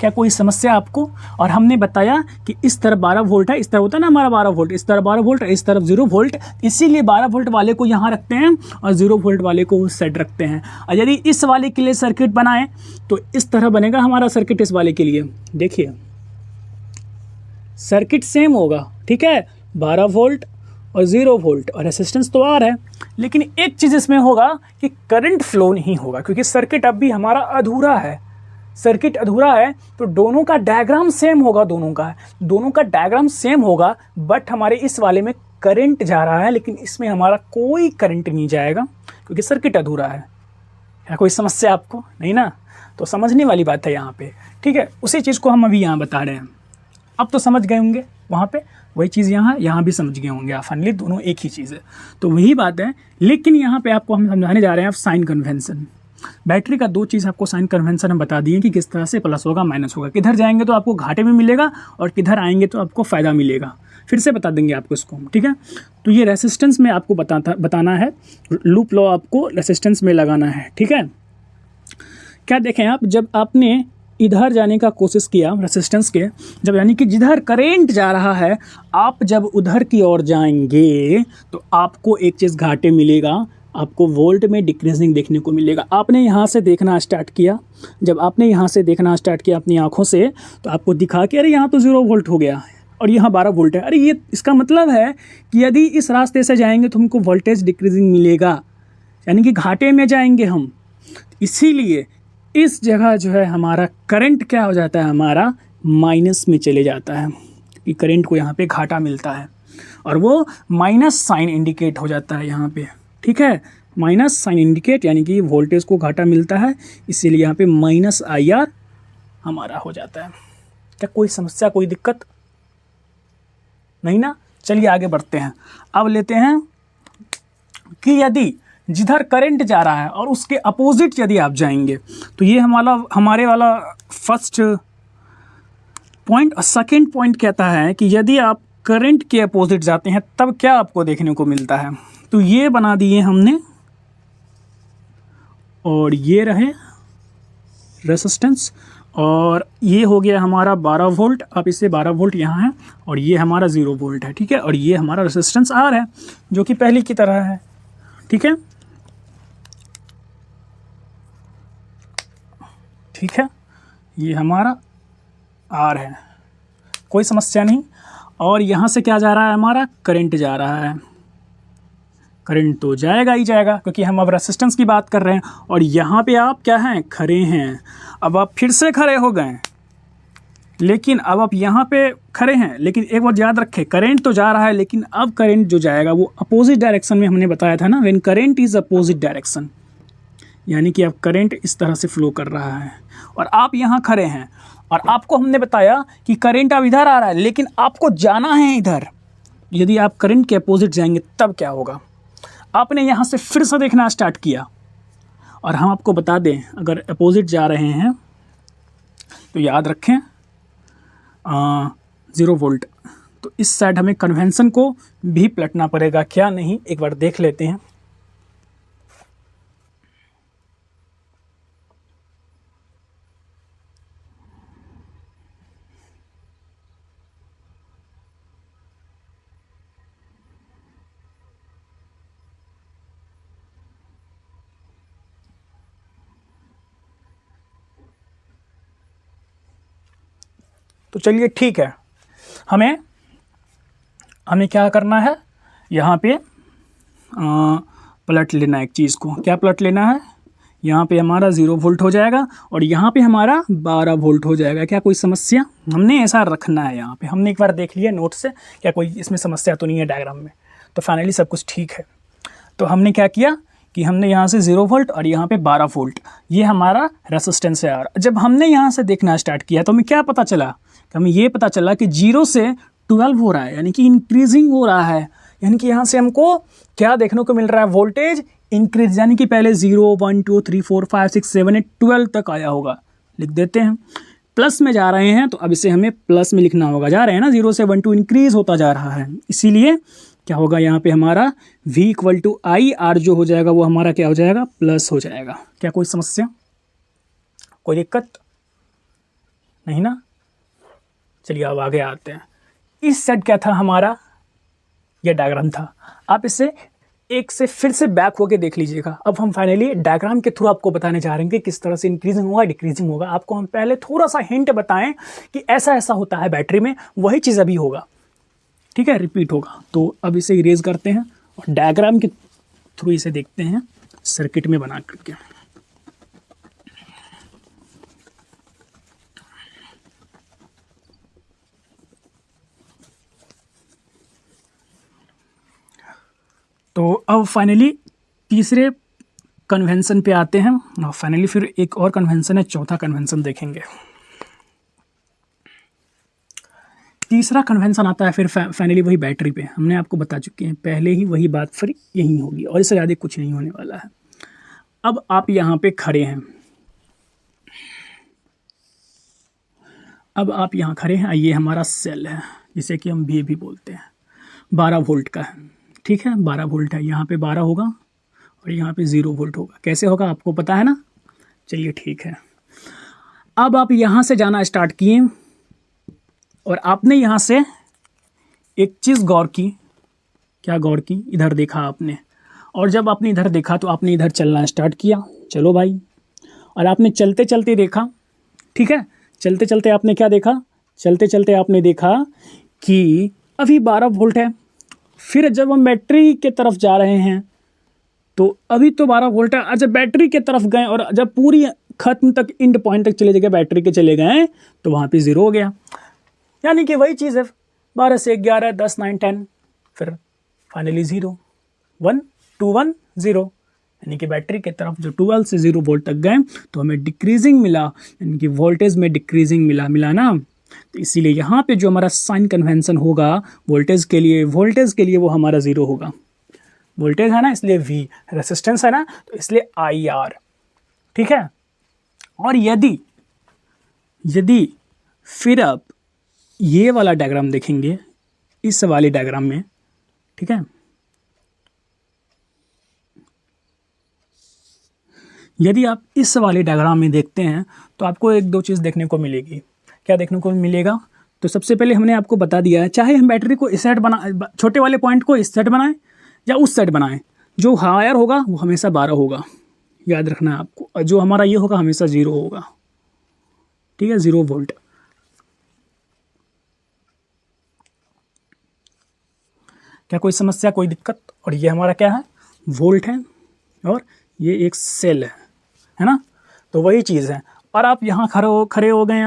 क्या कोई समस्या आपको? और हमने बताया कि इस तरफ 12 वोल्ट है, इस तरफ होता है ना हमारा 12 वोल्ट, इस तरफ 12 वोल्ट, इस तरफ 0 वोल्ट, इसीलिए 12 वोल्ट वाले को यहाँ रखते हैं और 0 वोल्ट वाले को उस साइड रखते हैं। और यदि इस वाले के लिए सर्किट बनाएं तो इस तरह बनेगा हमारा सर्किट। इस वाले के लिए देखिए सर्किट सेम होगा, ठीक है, 12 वोल्ट और 0 वोल्ट और रेसिस्टेंस तो R है। लेकिन एक चीज़ इसमें होगा कि करंट फ्लो नहीं होगा, क्योंकि सर्किट अब भी हमारा अधूरा है। सर्किट अधूरा है तो दोनों का डायग्राम सेम होगा, दोनों का डायग्राम सेम होगा, बट हमारे इस वाले में करंट जा रहा है लेकिन इसमें हमारा कोई करंट नहीं जाएगा क्योंकि सर्किट अधूरा है। क्या कोई समस्या आपको? नहीं ना, तो समझने वाली बात है यहाँ पे, ठीक है। उसी चीज़ को हम अभी यहाँ बता रहे हैं। अब तो समझ गए होंगे वहाँ पे, वही चीज़ यहाँ भी समझ गए होंगे आप। फाइनली दोनों एक ही चीज़ है, तो वही बात है। लेकिन यहाँ पे आपको हम समझाने जा रहे हैं साइन कन्वेंशन। बैटरी का 2 चीज़ आपको साइन कन्वेंशन हम बता दिए कि किस तरह से प्लस होगा माइनस होगा, किधर जाएंगे तो आपको घाटे में मिलेगा और किधर आएंगे तो आपको फ़ायदा मिलेगा। फिर से बता देंगे आपको इसको, ठीक है। तो ये रेसिस्टेंस में आपको बताना है, लूप लॉ आपको रेसिस्टेंस में लगाना है, ठीक है। क्या देखें आप, जब आपने इधर जाने का कोशिश किया रेसिस्टेंस के, जब यानी कि जिधर करंट जा रहा है आप जब उधर की ओर जाएंगे तो आपको एक चीज़ घाटे मिलेगा, आपको वोल्ट में डिक्रीजिंग देखने को मिलेगा। आपने यहाँ से देखना स्टार्ट किया, जब आपने यहाँ से देखना स्टार्ट किया अपनी आँखों से तो आपको दिखा कि अरे यहाँ तो 0 वोल्ट हो गया और यहाँ 12 वोल्ट है। अरे ये इसका मतलब है कि यदि इस रास्ते से जाएंगे तो हमको वोल्टेज डिक्रीजिंग मिलेगा, यानी कि घाटे में जाएंगे हम। इसीलिए इस जगह जो है हमारा करंट क्या हो जाता है, हमारा माइनस में चले जाता है कि करंट को यहाँ पे घाटा मिलता है और वो माइनस साइन इंडिकेट हो जाता है यहाँ पे, ठीक है। माइनस साइन इंडिकेट यानी कि वोल्टेज को घाटा मिलता है, इसीलिए यहाँ पे माइनस IR हमारा हो जाता है। क्या कोई समस्या, कोई दिक्कत नहीं ना? चलिए आगे बढ़ते हैं। अब लेते हैं कि यदि जिधर करंट जा रहा है और उसके अपोजिट यदि आप जाएंगे तो ये हमारे वाला फर्स्ट पॉइंट। और सेकंड पॉइंट कहता है कि यदि आप करंट के अपोजिट जाते हैं तब क्या आपको देखने को मिलता है। तो ये बना दिए हमने और ये रहे रेसिस्टेंस, और ये हो गया हमारा 12 वोल्ट। अब इससे 12 वोल्ट यहाँ है और ये हमारा 0 वोल्ट है, ठीक है। और ये हमारा रेसिस्टेंस आर है जो कि पहले की तरह है, ठीक है, ठीक है। ये हमारा आर है, कोई समस्या नहीं। और यहाँ से क्या जा रहा है, हमारा करंट जा रहा है। करंट तो जाएगा ही जाएगा क्योंकि हम अब रेसिस्टेंस की बात कर रहे हैं। और यहाँ पे आप क्या हैं, खड़े हैं। अब आप फिर से खड़े हो गए, लेकिन अब आप यहाँ पे खड़े हैं, लेकिन एक बात याद रखें, करंट तो जा रहा है, लेकिन अब करंट जो जाएगा वो अपोजिट डायरेक्शन में। हमने बताया था ना, when current is opposite direction, यानी कि अब करंट इस तरह से फ्लो कर रहा है और आप यहाँ खड़े हैं। और आपको हमने बताया कि करंट अब इधर आ रहा है, लेकिन आपको जाना है इधर। यदि आप करंट के अपोजिट जाएंगे तब क्या होगा, आपने यहाँ से फिर से देखना स्टार्ट किया। और हम आपको बता दें, अगर अपोजिट जा रहे हैं तो याद रखें 0 वोल्ट, तो इस साइड हमें कन्वेंशन को भी पलटना पड़ेगा, क्या नहीं, एक बार देख लेते हैं। तो चलिए ठीक है, हमें क्या करना है, यहाँ पे पलट लेना है एक चीज़ को। क्या पलट लेना है, यहाँ पे हमारा 0 वोल्ट हो जाएगा और यहाँ पे हमारा 12 वोल्ट हो जाएगा। क्या कोई समस्या, हमने ऐसा रखना है। यहाँ पे हमने एक बार देख लिया नोट से, क्या कोई इसमें समस्या तो नहीं है डायग्राम में। तो फाइनली सब कुछ ठीक है। तो हमने क्या किया कि हमने यहाँ से 0 वोल्ट और यहाँ पे 12 वोल्ट, ये हमारा रेसिस्टेंस है। और जब हमने यहाँ से देखना स्टार्ट किया तो हमें क्या पता चला, कि हमें ये पता चला कि 0 से 12 हो रहा है, यानी कि इंक्रीजिंग हो रहा है। यानी कि यहाँ से हमको क्या देखने को मिल रहा है, वोल्टेज इंक्रीज, यानी कि पहले 0 1 2 3 4 5 6 7 8 12 तक आया होगा। लिख देते हैं, प्लस में जा रहे हैं तो अब इसे हमें प्लस में लिखना होगा। जा रहे हैं ना 0 से 1 2 इंक्रीज होता जा रहा है, इसीलिए क्या होगा यहाँ पे हमारा V = I, R जो हो जाएगा वो हमारा क्या हो जाएगा, प्लस हो जाएगा। क्या कोई समस्या, कोई दिक्कत नहीं ना। चलिए अब आगे आते हैं। इस सेट क्या था हमारा, ये डायग्राम था। आप इसे एक से फिर से बैक होके देख लीजिएगा। अब हम फाइनली डायग्राम के थ्रू आपको बताने जा रहे हैं कि किस तरह से इंक्रीजिंग होगा डिक्रीजिंग होगा। आपको हम पहले थोड़ा सा हिंट बताएं कि ऐसा ऐसा होता है बैटरी में, वही चीज़ अभी होगा, ठीक है, रिपीट होगा। तो अब इसे इरेज करते हैं और डायग्राम के थ्रू इसे देखते हैं सर्किट में बना करके। तो अब फाइनली तीसरे कन्वेंशन पे आते हैं और फाइनली फिर एक और कन्वेंशन है, चौथा कन्वेंशन देखेंगे। तीसरा कन्वेंशन आता है फिर फाइनली वही बैटरी पे। हमने आपको बता चुके हैं पहले ही, वही बात फिर यही होगी और इससे ज़्यादा कुछ नहीं होने वाला है। अब आप यहाँ पे खड़े हैं, अब आप यहाँ खड़े हैं, ये हमारा सेल है जिसे कि हम भी बोलते हैं, 12 वोल्ट का है, ठीक है, 12 वोल्ट है। यहाँ पे 12 होगा और यहाँ पे 0 वोल्ट होगा। कैसे होगा आपको पता है ना, चलिए ठीक है। अब आप यहाँ से जाना स्टार्ट किए और आपने यहाँ से एक चीज़ गौर की। क्या गौर की, इधर देखा आपने, और जब आपने इधर देखा तो आपने इधर चलना स्टार्ट किया, चलो भाई। और आपने चलते चलते देखा, ठीक है, चलते चलते आपने क्या देखा, चलते चलते आपने देखा कि अभी 12 वोल्ट है। फिर जब हम बैटरी के तरफ जा रहे हैं तो अभी तो 12 वोल्ट है, और जब बैटरी के तरफ गए और जब पूरी खत्म तक एंड पॉइंट तक चले गए, बैटरी के चले गए, तो वहाँ पे 0 हो गया। यानी कि वही चीज़ है, 12 से 11 10 9 10, फिर फाइनली 0 1 2 1 0, यानी कि बैटरी के तरफ जो 12 से 0 वोल्ट तक गए तो हमें डिक्रीजिंग मिला, यानी कि वोल्टेज में डिक्रीजिंग मिला ना। तो इसीलिए यहाँ पे जो हमारा साइन कन्वेंशन होगा वोल्टेज के लिए वो हमारा 0 होगा। वोल्टेज है ना, इसलिए V, रेसिस्टेंस है ना, तो इसलिए IR, ठीक है। और यदि फिर आप ये वाला डायग्राम देखेंगे, इस वाले डायग्राम में, ठीक है, यदि आप इस वाले डायग्राम में देखते हैं तो आपको एक दो चीज़ देखने को मिलेगी। क्या देखने को मिलेगा? तो सबसे पहले हमने आपको बता दिया है, चाहे हम बैटरी को इस साइड बना, छोटे वाले पॉइंट को इस साइड बनाएं या उस साइड बनाएं, जो हायर होगा वो हमेशा 12 होगा, याद रखना है आपको, और जो हमारा ये होगा हमेशा 0 होगा। ठीक है, 0 वोल्ट। क्या कोई समस्या, कोई दिक्कत? और ये हमारा क्या है? वोल्ट है, और ये एक सेल है ना। तो वही चीज़ है। और आप यहाँ खड़े हो गए।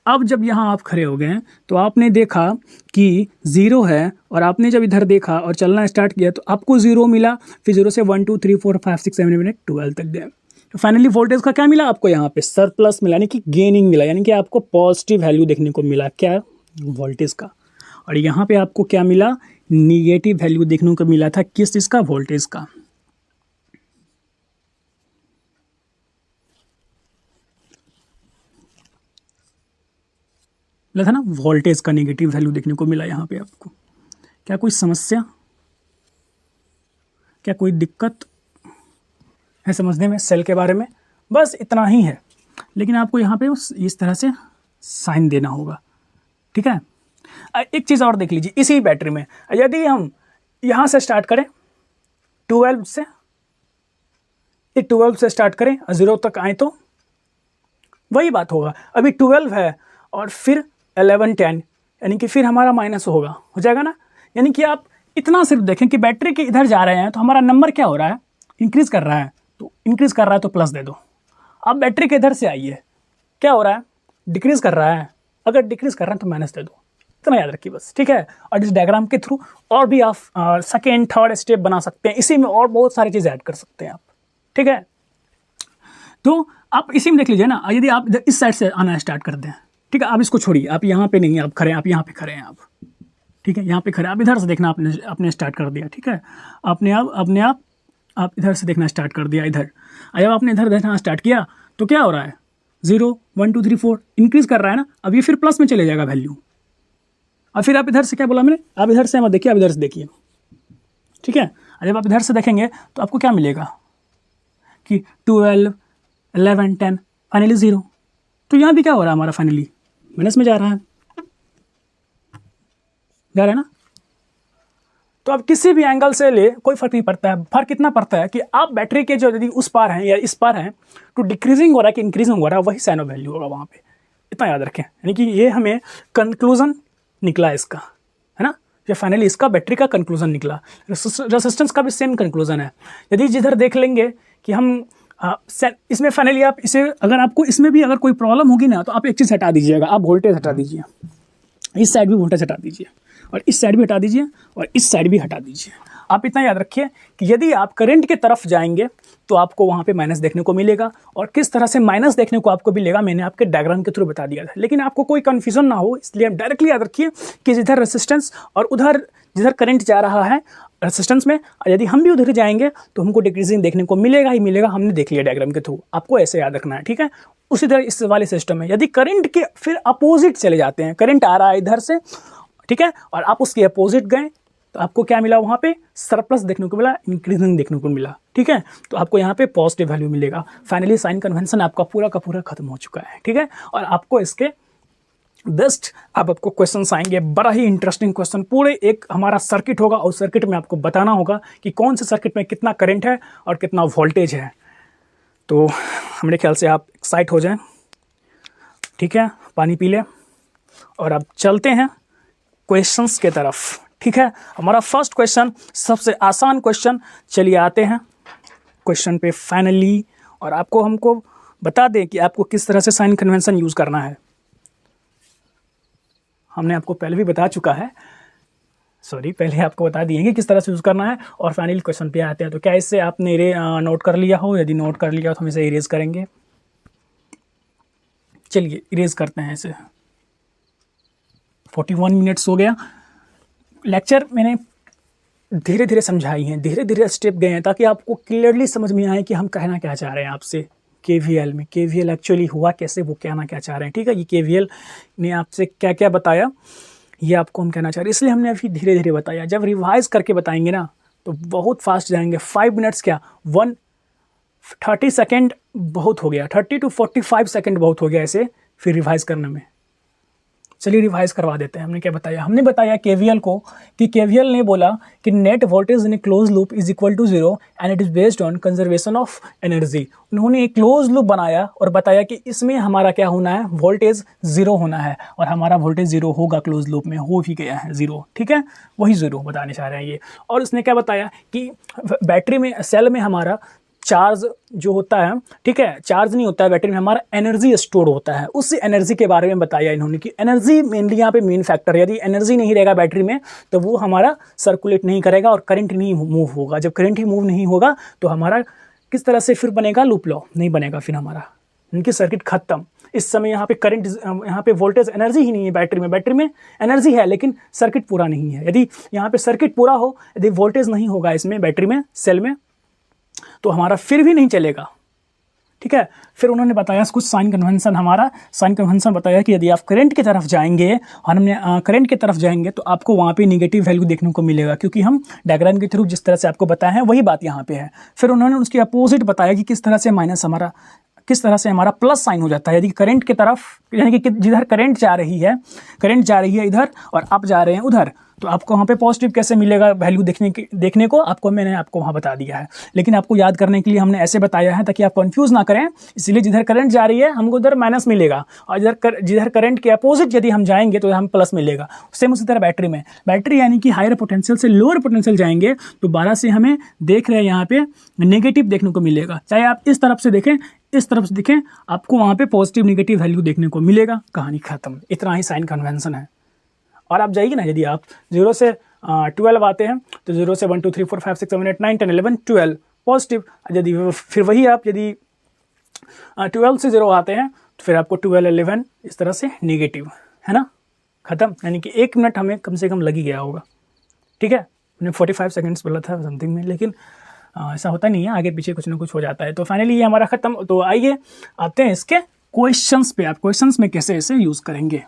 अब जब यहाँ आप खड़े हो गए हैं तो आपने देखा कि 0 है, और आपने जब इधर देखा और चलना स्टार्ट किया तो आपको 0 मिला, फिर 0 से 1 2 3 4 5 6 7 8 12 तक गए। तो फाइनली वोल्टेज का क्या मिला आपको? यहाँ पे सरप्लस मिला, यानी कि गेनिंग मिला, यानी कि आपको पॉजिटिव वैल्यू देखने को मिला, क्या? वोल्टेज का। और यहाँ पे आपको क्या मिला? निगेटिव वैल्यू देखने को मिला था, किस चीज़ का? वोल्टेज का। मिला था ना, वोल्टेज का नेगेटिव वैल्यू देखने को मिला यहाँ पे आपको। क्या कोई समस्या, क्या कोई दिक्कत है समझने में सेल के बारे में? बस इतना ही है, लेकिन आपको यहाँ पे इस तरह से साइन देना होगा। ठीक है, एक चीज़ और देख लीजिए, इसी बैटरी में यदि हम यहाँ से स्टार्ट करें 12 से, ये 12 से स्टार्ट करें और 0 तक आए तो वही बात होगा। अभी 12 है और फिर 11 10, यानी कि फिर हमारा माइनस हो जाएगा ना। यानी कि आप इतना सिर्फ देखें कि बैटरी के इधर जा रहे हैं तो हमारा नंबर क्या हो रहा है? इंक्रीज़ कर रहा है। तो इंक्रीज़ कर रहा है तो प्लस दे दो। अब बैटरी के इधर से आइए, क्या हो रहा है? डिक्रीज़ कर रहा है। अगर डिक्रीज़ कर रहा है तो माइनस दे दो, इतना याद रखिए बस। ठीक है, और इस डायग्राम के थ्रू और भी आप सेकेंड थर्ड स्टेप बना सकते हैं, इसी में और बहुत सारी चीज़ ऐड कर सकते हैं आप। ठीक है, तो आप इसी में देख लीजिए ना, यदि आप इधर इस साइड से आना स्टार्ट कर दें, ठीक है, आप इसको छोड़िए, आप यहाँ पे नहीं, आप खड़े हैं, आप यहाँ पे खड़े हैं आप। ठीक है, यहाँ पे खड़े, आप इधर से देखना आपने स्टार्ट कर दिया। ठीक है, अपने आप इधर से देखना स्टार्ट कर दिया इधर। जब आपने इधर देखना स्टार्ट किया तो क्या हो रहा है? 0 1 2 3 4 इंक्रीज़ कर रहा है ना। अब ये फिर प्लस में चले जाएगा वैल्यू। और फिर आप इधर से, क्या बोला मैंने? आप इधर से मत देखिए, आप इधर से देखिए। ठीक है, जब आप इधर से देखेंगे तो आपको क्या मिलेगा कि 12 11 10 फाइनली 0। तो यहाँ भी क्या हो रहा है हमारा? फाइनली माइनस में जा रहा है ना। तो आप किसी भी एंगल से ले, कोई फर्क नहीं पड़ता है। फर्क इतना पड़ता है कि आप बैटरी के जो यदि उस पार हैं या इस पार हैं तो डिक्रीजिंग हो रहा है कि इंक्रीजिंग हो रहा है, वही साइन ऑफ वैल्यू होगा वहाँ पे। इतना याद रखें, यानी कि ये हमें कंक्लूजन निकला इसका, है ना। ये फाइनली इसका बैटरी का कंक्लूजन निकला। रेसिस्टेंस का भी सेम कंक्लूजन है। यदि जिधर देख लेंगे कि हम इसमें फाइनली आप इसे, अगर आपको इसमें भी अगर कोई प्रॉब्लम होगी ना तो आप एक चीज़ हटा दीजिएगा, आप वोल्टेज हटा दीजिए। इस साइड भी वोल्टेज हटा दीजिए, और इस साइड भी हटा दीजिए, और इस साइड भी हटा दीजिए। आप इतना याद रखिए कि यदि आप करंट के तरफ जाएंगे तो आपको वहाँ पे माइनस देखने को मिलेगा, और किस तरह से माइनस देखने को आपको मिलेगा मैंने आपके डायग्राम के थ्रू बता दिया था। लेकिन आपको कोई कन्फ्यूजन ना हो, इसलिए आप डायरेक्टली याद रखिए कि जिधर रेसिस्टेंस और उधर जिधर करंट जा रहा है रेसिस्टेंस में, यदि हम भी उधर जाएंगे तो हमको डिक्रीजिंग देखने को मिलेगा ही मिलेगा। हमने देख लिया डायग्राम के थ्रू, आपको ऐसे याद रखना है। ठीक है, उसी तरह इस वाले सिस्टम में यदि करंट के फिर अपोजिट चले जाते हैं, करंट आ रहा है इधर से, ठीक है, और आप उसके अपोजिट गए तो आपको क्या मिला? वहाँ पे सरप्लस देखने को मिला, इंक्रीजिंग देखने को मिला। ठीक है, तो आपको यहाँ पे पॉजिटिव वैल्यू मिलेगा। फाइनली साइन कन्वेंशन आपका पूरा का पूरा खत्म हो चुका है। ठीक है, और आपको इसके बेस्ट अब आपको क्वेश्चंस आएंगे, बड़ा ही इंटरेस्टिंग क्वेश्चन। पूरे एक हमारा सर्किट होगा और सर्किट में आपको बताना होगा कि कौन से सर्किट में कितना करंट है और कितना वोल्टेज है। तो मेरे ख्याल से आप एक्साइट हो जाएं। ठीक है, पानी पी लें और अब चलते हैं क्वेश्चंस के तरफ। ठीक है, हमारा फर्स्ट क्वेश्चन सबसे आसान क्वेश्चन, चलिए आते हैं क्वेश्चन पे फाइनली। और आपको हमको बता दें कि आपको किस तरह से साइन कन्वेंशन यूज़ करना है। हमने आपको पहले भी बता चुका है, पहले आपको बता दिए कि किस तरह से यूज़ करना है। और फाइनली क्वेश्चन पे आते हैं। तो क्या इससे आपने नोट कर लिया हो? यदि नोट कर लिया हो तो हम इसे इरेज करेंगे। चलिए इरेज करते हैं इसे। 41 मिनट्स हो गया। लेक्चर मैंने धीरे धीरे समझाई हैं, धीरे धीरे स्टेप गए हैं ताकि आपको क्लियरली समझ में आए कि हम कहना क्या चाह रहे हैं आपसे। KVL में KVL एक्चुअली हुआ कैसे, वो कहना क्या चाह रहे हैं। ठीक है, ये KVL ने आपसे क्या क्या बताया, ये आपको हम कहना चाह रहे हैं। इसलिए हमने अभी धीरे धीरे बताया। जब रिवाइज करके बताएंगे ना तो बहुत फास्ट जाएंगे। 5 मिनट्स क्या, 30 सेकेंड बहुत हो गया, 30 to 45 सेकेंड बहुत हो गया ऐसे फिर रिवाइज करने में। चलिए रिवाइज करवा देते हैं। हमने क्या बताया, हमने बताया केवीएल को कि केवीएल ने बोला कि net voltage in a close loop is equal to zero and it is based on conservation of energy. उन्होंने एक क्लोज लूप बनाया और बताया कि इसमें हमारा क्या होना है, वोल्टेज जीरो होना है, और हमारा वोल्टेज जीरो होगा, क्लोज लूप में हो भी गया है जीरो। ठीक है, वही जीरो बताने चाह रहे हैं ये। और उसने क्या बताया कि बैटरी में, सेल में हमारा चार्ज जो होता है, ठीक है, चार्ज नहीं होता है बैटरी में, हमारा एनर्जी स्टोर होता है। उस एनर्जी के बारे में बताया इन्होंने कि एनर्जी मेनली यहाँ पे मेन फैक्टर है। यदि एनर्जी नहीं रहेगा बैटरी में तो वो हमारा सर्कुलेट नहीं करेगा और करंट नहीं मूव होगा। जब करंट ही मूव नहीं होगा तो हमारा किस तरह से फिर बनेगा, लूप लॉ नहीं बनेगा, फिर हमारा इनकी सर्किट खत्म। इस समय यहाँ पे करंट, यहाँ पे वोल्टेज, एनर्जी ही नहीं है बैटरी में। बैटरी में एनर्जी है लेकिन सर्किट पूरा नहीं है। यदि यहाँ पे सर्किट पूरा हो, यदि वोल्टेज नहीं होगा इसमें बैटरी में, सेल में, तो हमारा फिर भी नहीं चलेगा। ठीक है, फिर उन्होंने बताया कुछ साइन कन्वेंशन। हमारा साइन कन्वेंशन बताया कि यदि आप करंट की तरफ जाएंगे, और हमने करंट की तरफ जाएंगे तो आपको वहाँ पे नेगेटिव वैल्यू देखने को मिलेगा, क्योंकि हम डायग्राम के थ्रू जिस तरह से आपको बताया है वही बात यहाँ पे है। फिर उन्होंने उसके अपोजिट बताया कि किस तरह से माइनस हमारा, किस तरह से हमारा प्लस साइन हो जाता है। यदि करंट की तरफ, यानी कि जिधर करंट जा रही है, करंट जा रही है इधर और आप जा रहे हैं उधर, तो आपको वहाँ पे पॉजिटिव कैसे मिलेगा वैल्यू देखने को आपको मैंने आपको वहाँ बता दिया है। लेकिन आपको याद करने के लिए हमने ऐसे बताया है ताकि आप कंफ्यूज ना करें। इसलिए जिधर करंट जा रही है हमको उधर माइनस मिलेगा, और जिधर करंट के अपोजिट यदि हम जाएंगे तो हम प्लस मिलेगा। सेम उसी तरह बैटरी में, बैटरी यानी कि हायर पोटेंशियल से लोअर पोटेंशियल जाएंगे तो 12 से हमें देख रहे हैं यहाँ पे नेगेटिव देखने को मिलेगा। चाहे आप इस तरफ से देखें, इस तरफ से देखें, आपको वहाँ पे पॉजिटिव नेगेटिव वैल्यू देखने को मिलेगा। कहानी खत्म, इतना ही साइन कन्वेंशन है। और आप जाइए ना, यदि आप 0 से 12 आते हैं तो 0 से 1 2 3 4 5 6 7 8 9 10 11 12 पॉजिटिव। यदि फिर वही आप यदि 12 से 0 आते हैं तो फिर आपको 12 11 इस तरह से नेगेटिव, है ना, खत्म। यानी कि 1 मिनट हमें कम से कम लग ही गया होगा। ठीक है, मैंने 45 सेकेंड्स बोला था समथिंग में, लेकिन ऐसा होता नहीं है, आगे पीछे कुछ ना कुछ हो जाता है। तो फाइनली ये हमारा खत्म। तो आइए आते हैं इसके क्वेश्चंस पे। आप क्वेश्चंस में कैसे इसे यूज़ करेंगे।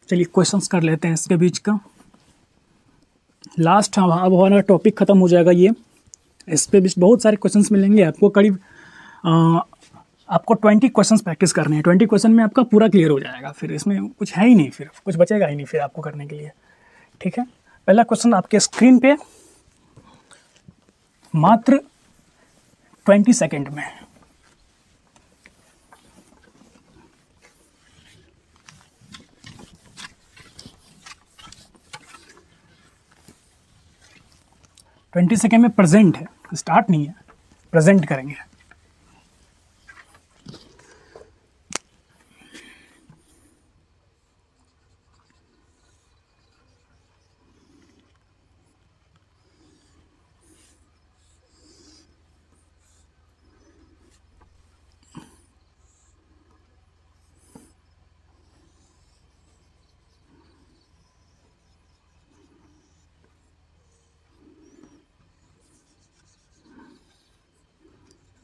चलिए क्वेश्चंस कर लेते हैं इसके बीच का। लास्ट अब हमारा टॉपिक ख़त्म हो जाएगा ये। इस पे भी बहुत सारे क्वेश्चंस मिलेंगे आपको। करीब आपको 20 क्वेश्चंस प्रैक्टिस करने हैं। 20 क्वेश्चन में आपका पूरा क्लियर हो जाएगा। फिर इसमें कुछ है ही नहीं, फिर कुछ बचेगा ही नहीं फिर आपको करने के लिए। ठीक है, पहला क्वेश्चन आपके स्क्रीन पे, मात्र 20 सेकेंड में। ट्वेंटी सेकेंड में प्रेजेंट है, स्टार्ट नहीं है, प्रेजेंट करेंगे।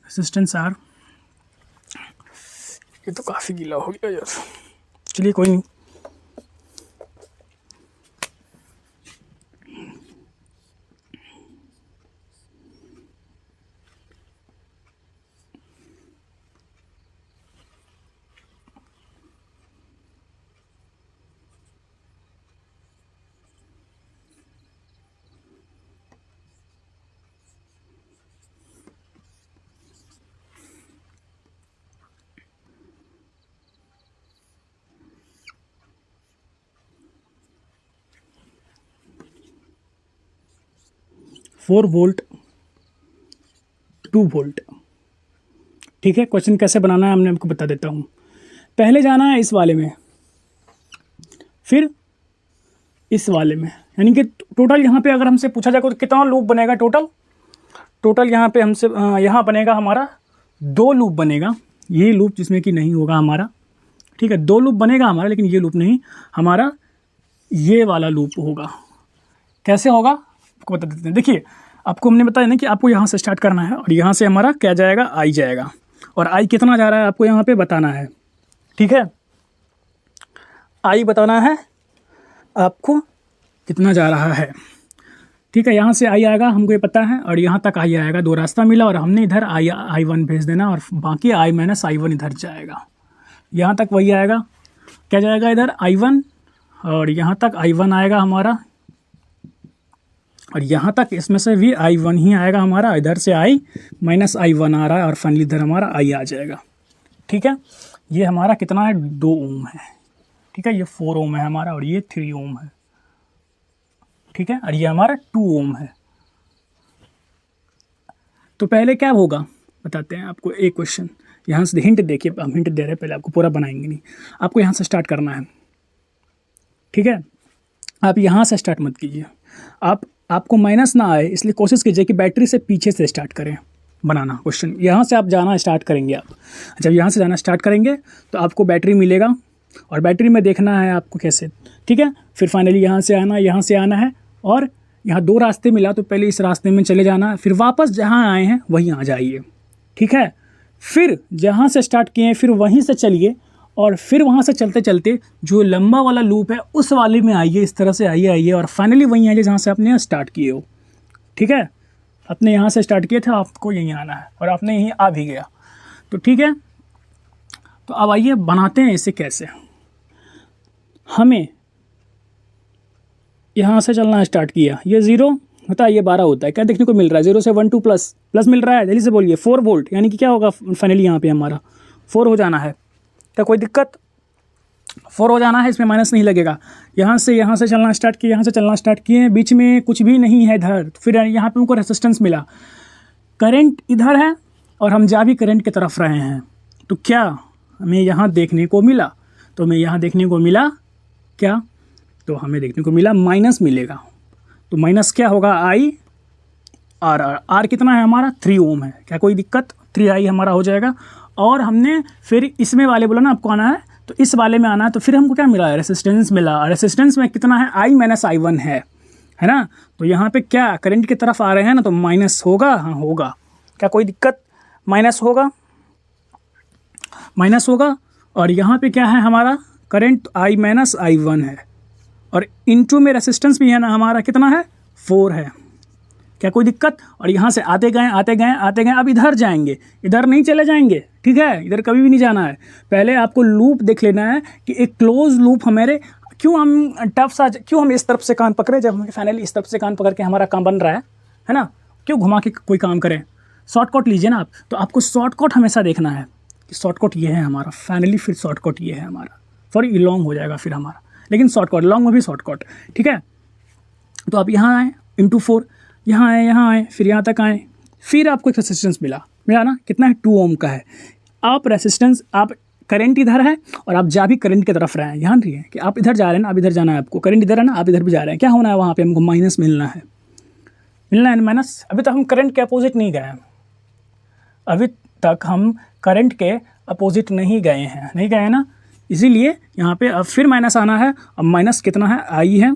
रेजिस्टेंस आर, ये तो काफ़ी गीला हो गया यार। चलिए कोई नहीं। Four volt 2 volt. ठीक है, क्वेश्चन कैसे बनाना है हमने आपको बता देता हूँ। पहले जाना है इस वाले में, फिर इस वाले में, यानी कि टोटल यहाँ पे अगर हमसे पूछा जाए तो कितना लूप बनेगा टोटल यहाँ पे हमसे यहाँ बनेगा हमारा 2 लूप बनेगा। ये लूप जिसमें कि नहीं होगा हमारा, ठीक है, 2 लूप बनेगा हमारा, लेकिन ये लूप नहीं हमारा, ये वाला लूप होगा। कैसे होगा आपको बता देते हैं। देखिए आपको हमने बताया ना कि आपको यहाँ से स्टार्ट करना है और यहाँ से हमारा क्या जाएगा, आई जाएगा, और आई कितना जा रहा है आपको यहाँ पे बताना है, ठीक है, आई बताना है आपको कितना जा रहा है, ठीक है। यहाँ से आई आएगा हमको ये पता है, और यहाँ तक आई आएगा, 2 रास्ता मिला, और हमने इधर I1 भेज देना, और बाकी I-I1 इधर जाएगा। यहाँ तक वही आएगा, क्या जाएगा इधर I1, और यहाँ तक I1 आएगा हमारा, और यहाँ तक इसमें से भी I1 ही आएगा हमारा, इधर से I-I1 आ रहा है, और फाइनली इधर हमारा I आ जाएगा, ठीक है। ये हमारा कितना है, 2 ओम है, ठीक है, ये 4 ओम है हमारा, और ये 3 ओम है, ठीक है, और ये हमारा 2 ओम है। तो पहले क्या होगा बताते हैं आपको, एक क्वेश्चन यहाँ से हिंट देखिए, हम हिंट दे रहे हैं, पहले आपको पूरा बनाएंगे नहीं, आपको यहाँ से स्टार्ट करना है, ठीक है। आप यहाँ से स्टार्ट मत कीजिए, आपको माइनस ना आए इसलिए कोशिश कीजिए कि बैटरी से पीछे से स्टार्ट करें बनाना क्वेश्चन। यहाँ से आप जाना स्टार्ट करेंगे, आप जब यहाँ से जाना स्टार्ट करेंगे तो आपको बैटरी मिलेगा, और बैटरी में देखना है आपको कैसे, ठीक है। फिर फाइनली यहाँ से आना है, और यहाँ 2 रास्ते मिला तो पहले इस रास्ते में चले जाना है, फिर वापस जहाँ आए हैं वहीं आ जाइए, ठीक है। फिर जहाँ से स्टार्ट किए हैं फिर वहीं से चलिए, और फिर वहाँ से चलते चलते जो लंबा वाला लूप है उस वाले में आइए, इस तरह से आइए, और फाइनली वहीं आइए जहाँ से आपने स्टार्ट किए हो, ठीक है। आपने यहाँ से स्टार्ट किए थे, आपको यहीं आना है, और आपने यहीं आ भी गया, तो ठीक है। तो अब आइए बनाते हैं इसे कैसे। हमें यहाँ से चलना स्टार्ट किया, ये 0 होता है, ये 12 होता है, क्या देखने को मिल रहा है, 0 से 1 2 प्लस मिल रहा है, जल्दी से बोलिए, 4 वोल्ट, यानी कि क्या होगा फाइनली यहाँ पे हमारा 4 हो जाना है, क्या कोई दिक्कत, 4 हो जाना है, इसमें माइनस नहीं लगेगा। यहाँ से चलना स्टार्ट किए, यहाँ से चलना स्टार्ट किए, बीच में कुछ भी नहीं है इधर, फिर यहाँ पे हमको रेसिस्टेंस मिला, करंट इधर है और हम जा भी करंट की तरफ रहे हैं, तो क्या हमें यहाँ देखने को मिला, तो हमें यहाँ देखने को मिला क्या, तो हमें देखने को मिला माइनस मिलेगा। तो माइनस क्या होगा, आई आर कितना है हमारा, 3 ओम है, क्या कोई दिक्कत, 3I हमारा हो जाएगा। और हमने फिर इसमें वाले बोला ना आपको आना है, तो इस वाले में आना है, तो फिर हमको क्या मिला, रेसिस्टेंस मिला, रेसिस्टेंस में कितना है, I-I1 है ना। तो यहाँ पे क्या करंट की तरफ आ रहे हैं ना, तो माइनस होगा, हाँ होगा, क्या कोई दिक्कत, माइनस होगा। और यहाँ पे क्या है हमारा करंट I-I1 है, और इनटू में रेसिस्टेंस भी है ना हमारा, कितना है, 4 है, क्या कोई दिक्कत। और यहाँ से आते गए, अब इधर जाएंगे, इधर नहीं चले जाएंगे, ठीक है, इधर कभी भी नहीं जाना है। पहले आपको लूप देख लेना है कि एक क्लोज लूप हमारे, क्यों हम इस तरफ से कान पकड़े, जब हम फाइनली इस तरफ से कान पकड़ के हमारा काम बन रहा है ना, क्यों घुमा के कोई काम करें, शॉर्टकट लीजिए ना आप। तो आपको शॉर्टकट हमेशा देखना है कि शॉर्टकट ये है हमारा, फाइनली फिर शॉर्टकट ये है हमारा, सॉरी लॉन्ग हो जाएगा फिर हमारा, लेकिन शॉर्टकट लॉन्ग में भी शॉर्टकट, ठीक है। तो आप यहाँ आए, इंटू 4, यहाँ आए, फिर यहाँ तक आए, फिर आपको एक रेसिस्टेंस मिला ना, कितना है, 2 ओम का है। आप करंट इधर है और आप जा भी करंट की तरफ रहे हैं, ध्यान रखिए कि आप इधर जा रहे हैं ना, आप इधर जाना है, आपको करंट इधर है ना, आप इधर भी जा रहे हैं, क्या होना है वहाँ पे, हमको माइनस मिलना है माइनस। अभी तक हम करंट के अपोजिट नहीं गए हैं, अभी तक हम करंट के अपोजिट नहीं गए ना, इसीलिए यहाँ पे अब फिर माइनस आना है। अब माइनस कितना है, आई है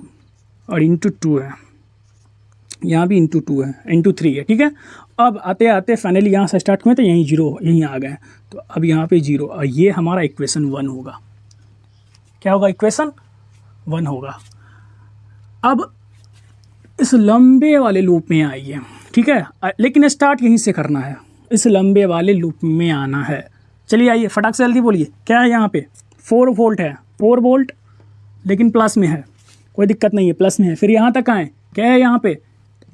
और इंटू 2 है, यहाँ भी इंटू 2 है, इंटू 3 है, ठीक है। अब आते आते फाइनली यहाँ से स्टार्ट हुए तो यहीं 0 यहीं आ गए, तो अब यहाँ पे 0, और ये हमारा इक्वेशन 1 होगा, क्या होगा, इक्वेशन 1 होगा। अब इस लंबे वाले लूप में आइए, ठीक है, लेकिन स्टार्ट यहीं से करना है, इस लंबे वाले लूप में आना है। चलिए आइए फटाक से जल्दी बोलिए, क्या है यहाँ पे, 4 वोल्ट है, 4 वोल्ट, लेकिन प्लस में है, कोई दिक्कत नहीं है, प्लस में है। फिर यहाँ तक आए, क्या है यहाँ पे,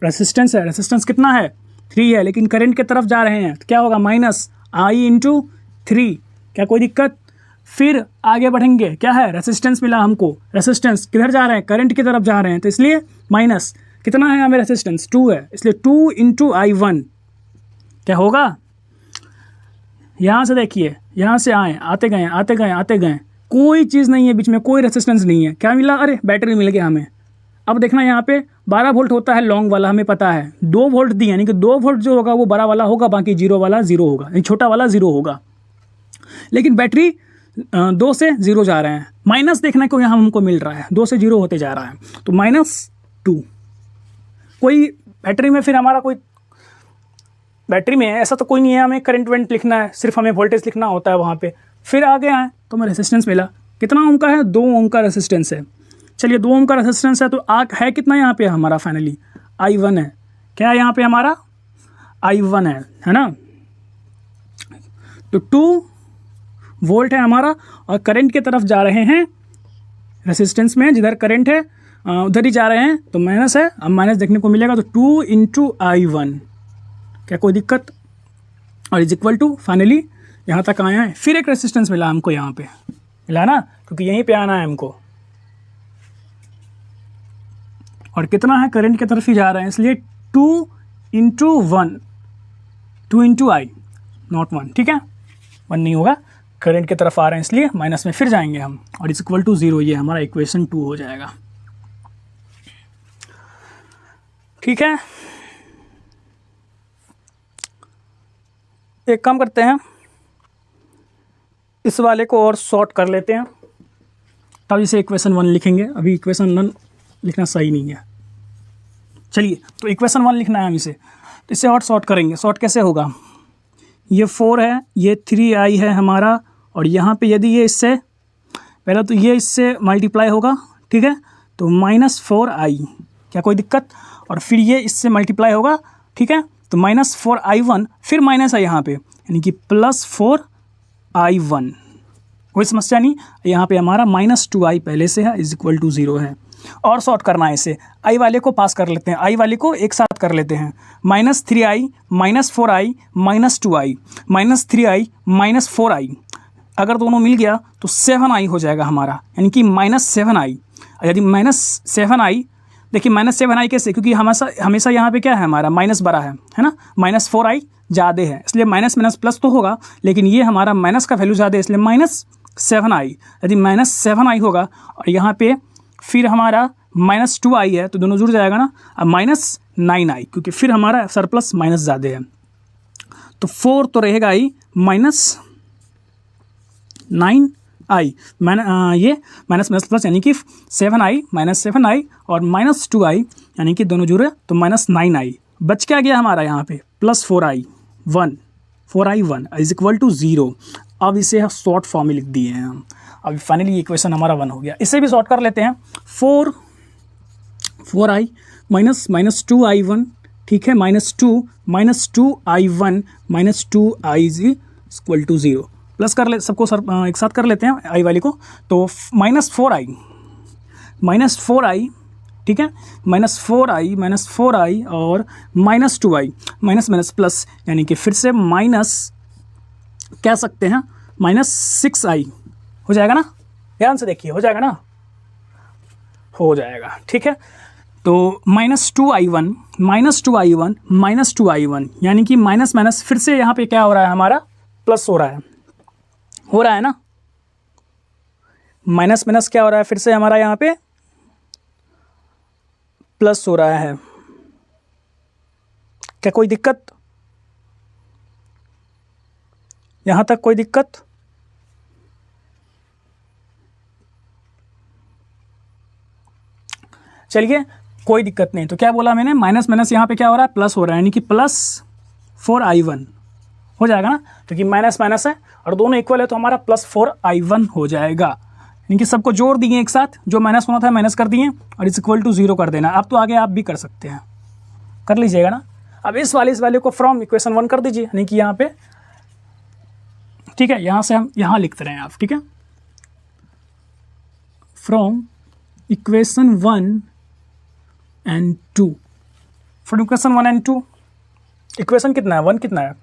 रेसिस्टेंस है, रेसिस्टेंस कितना है, 3 है, लेकिन करंट की तरफ जा रहे हैं, तो क्या होगा, माइनस आई इंटू 3, क्या कोई दिक्कत। फिर आगे बढ़ेंगे, क्या है, रेसिस्टेंस मिला हमको, रेसिस्टेंस किधर जा रहे हैं, करंट की तरफ जा रहे हैं, तो इसलिए माइनस, कितना है हमें रेसिस्टेंस, 2 है, इसलिए 2 इंटू I1 क्या होगा, यहाँ से देखिए, यहाँ से आए, आते गए आते गए आते गए, कोई चीज़ नहीं है बीच में, कोई रेसिस्टेंस नहीं है। क्या मिला? अरे बैटरी मिल गया हमें। अब देखना यहाँ पे 12 वोल्ट होता है लॉन्ग वाला, हमें पता है। 2 वोल्ट दी, यानी कि 2 वोल्ट जो होगा वो बड़ा वाला होगा, बाकी जीरो वाला जीरो होगा, यानी छोटा वाला जीरो होगा। लेकिन बैटरी 2 से 0 जा रहे हैं। माइनस देखने को यहाँ हमको मिल रहा है, 2 से 0 होते जा रहा है, तो -2। कोई बैटरी में फिर हमारा कोई बैटरी में ऐसा तो कोई नहीं है हमें करंट वेंट लिखना है, सिर्फ हमें वोल्टेज लिखना होता है वहाँ पे। फिर आगे आए तो हमें रेसिस्टेंस मिला। कितना ओम का है? 2 ओम का रेसिस्टेंस है। चलिए 2 ओम का रेसिस्टेंस है तो आग है कितना यहाँ पे हमारा? फाइनली I1 है। क्या है यहाँ पे हमारा? I1 है ना। तो 2 वोल्ट है हमारा, और करंट की तरफ जा रहे हैं रेसिस्टेंस में, जिधर करंट है उधर ही जा रहे हैं, तो माइनस है। अब माइनस देखने को मिलेगा, तो 2 × I1, क्या कोई दिक्कत? और इज इक्वल टू, फाइनली यहाँ तक आया है। फिर एक रेसिस्टेंस मिला हमको, यहाँ पे मिला ना, क्योंकि यहीं पे आना है हमको, और कितना है? करंट की तरफ ही जा रहे हैं, इसलिए 2 × 1, 2 × I, नॉट 1, ठीक है, 1 नहीं होगा, करंट की तरफ आ रहे हैं इसलिए माइनस में फिर जाएंगे हम, और इज इक्वल टू 0। ये हमारा इक्वेशन 2 हो जाएगा, ठीक है। एक काम करते हैं, इस वाले को और शॉर्ट कर लेते हैं, तब इसे इक्वेशन 1 लिखेंगे। अभी इक्वेशन 1 लिखना सही नहीं है। चलिए, तो इक्वेशन 1 लिखना है हम इसे, तो इसे और शॉर्ट करेंगे। शॉर्ट कैसे होगा? ये 4 है, ये 3I है हमारा, और यहाँ पे यदि ये इससे पहले तो ये इससे मल्टीप्लाई होगा, ठीक है, तो -4I, क्या कोई दिक्कत? और फिर ये इससे मल्टीप्लाई होगा, ठीक है, तो -4I1, फिर माइनस है यहाँ पे, यानी कि +4I1, कोई समस्या नहीं। यहाँ पे हमारा -2I पहले से है, इज इक्वल टू 0 है। और शॉर्ट करना है इसे, I वाले को पास कर लेते हैं, I वाले को एक साथ कर लेते हैं। -3I, -4I, -2I, -3I, -4I, अगर दोनों मिल गया तो 7I हो जाएगा हमारा, यानी कि -7I। यदि -7I, देखिए -7I कैसे? क्योंकि हमेशा यहाँ पे क्या है हमारा? माइनस बड़ा है ना, -4I ज़्यादा है, इसलिए माइनस माइनस प्लस तो होगा, लेकिन ये हमारा माइनस का वैल्यू ज़्यादा है, इसलिए -7I। यदि -7I होगा और यहाँ पे फिर हमारा -2I है, तो दोनों जुड़ जाएगा ना। अब -9I, क्योंकि फिर हमारा सरप्लस माइनस ज़्यादा है, तो 4 तो रहेगा ही, -9I, ये माइनस माइनस प्लस, यानी कि 7I, -7I और -2I, यानी कि दोनों जुड़े तो -9I। बच क्या गया हमारा यहाँ पे? +4I1, 4I1 is equal to 0। अब इसे शॉर्ट फॉर्म में लिख दिए हैं हम। अब फाइनली इक्वेशन हमारा 1 हो गया। इसे भी शॉर्ट कर लेते हैं, 4I -2I1, ठीक है, -2I1 -2I is equal to 0। Plus कर ले, सबको एक साथ कर लेते हैं I वाली को, तो -4I, ठीक है, -4I और -2I, माइनस माइनस प्लस, यानी कि फिर से माइनस कह सकते हैं, -6I हो जाएगा ना। ध्यान से देखिए, हो जाएगा ना, हो जाएगा, ठीक है। तो -2I1, -2I1, यानी कि माइनस माइनस फिर से यहाँ पे क्या हो रहा है हमारा? प्लस हो रहा है ना। माइनस माइनस क्या हो रहा है? फिर से हमारा यहाँ पे प्लस हो रहा है। क्या कोई दिक्कत? यहाँ तक कोई दिक्कत? चलिए, कोई दिक्कत नहीं। तो क्या बोला मैंने? माइनस माइनस यहाँ पे क्या हो रहा है? प्लस हो रहा है, यानी कि +4I1 हो जाएगा ना, क्योंकि माइनस माइनस है और दोनों इक्वल है, तो हमारा +4I1 हो जाएगा। यानी कि सबको जोड़ दिए एक साथ, जो माइनस होना था माइनस कर दिए और इज इक्वल टू 0 कर देना। अब तो आगे आप भी कर सकते हैं, कर लीजिएगा ना। अब इस वाले को फ्रॉम इक्वेशन 1 कर दीजिए, यानी कि यहाँ पे, ठीक है, यहाँ से हम यहाँ लिखते रहे आप, ठीक है, from equation 1 and 2, from equation 1 and 2। Equation कितना है? 1 कितना है?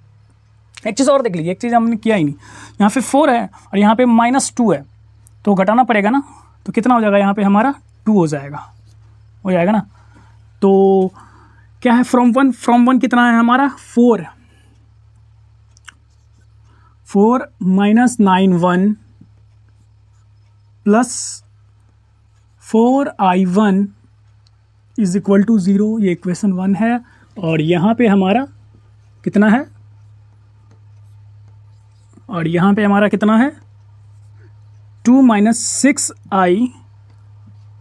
एक चीज़ और देख लीजिए, एक चीज़ हमने किया ही नहीं, यहाँ पे 4 है और यहाँ पे -2 है, तो घटाना पड़ेगा ना, तो कितना हो जाएगा यहाँ पे हमारा? 2 हो जाएगा ना। तो क्या है? फ्रॉम वन कितना है हमारा? 4, 4 माइनस 9 1 प्लस 4i1 इज इक्वल टू 0, ये इक्वेशन 1 है। और यहाँ पे हमारा कितना है, और यहाँ पे हमारा कितना है 2 minus 6i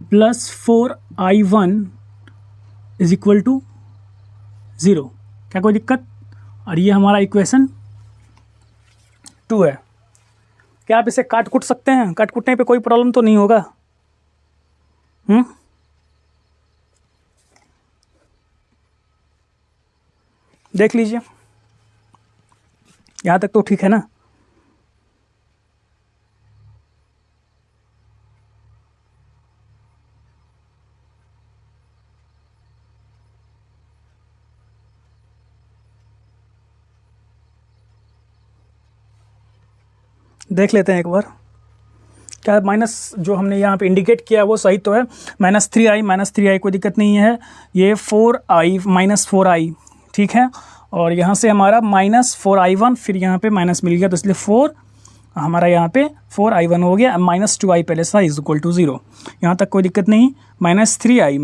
plus 4i1 is equal to 0। क्या कोई दिक्कत? और ये हमारा इक्वेशन 2 है। क्या आप इसे काट कूट सकते हैं? काट कूटने पे कोई प्रॉब्लम तो नहीं होगा? देख लीजिए, यहाँ तक तो ठीक है ना? देख लेते हैं एक बार। क्या माइनस जो हमने यहाँ पे इंडिकेट किया वो सही तो है? -3i कोई दिक्कत नहीं है। ये 4i माइनस 4i, ठीक है। और यहाँ से हमारा -4i1, फिर यहाँ पे माइनस मिल गया तो इसलिए 4 हमारा यहाँ पे 4i1 हो गया। -2i पहले से इज इक्वल टू 0, यहाँ तक कोई दिक्कत नहीं। -3i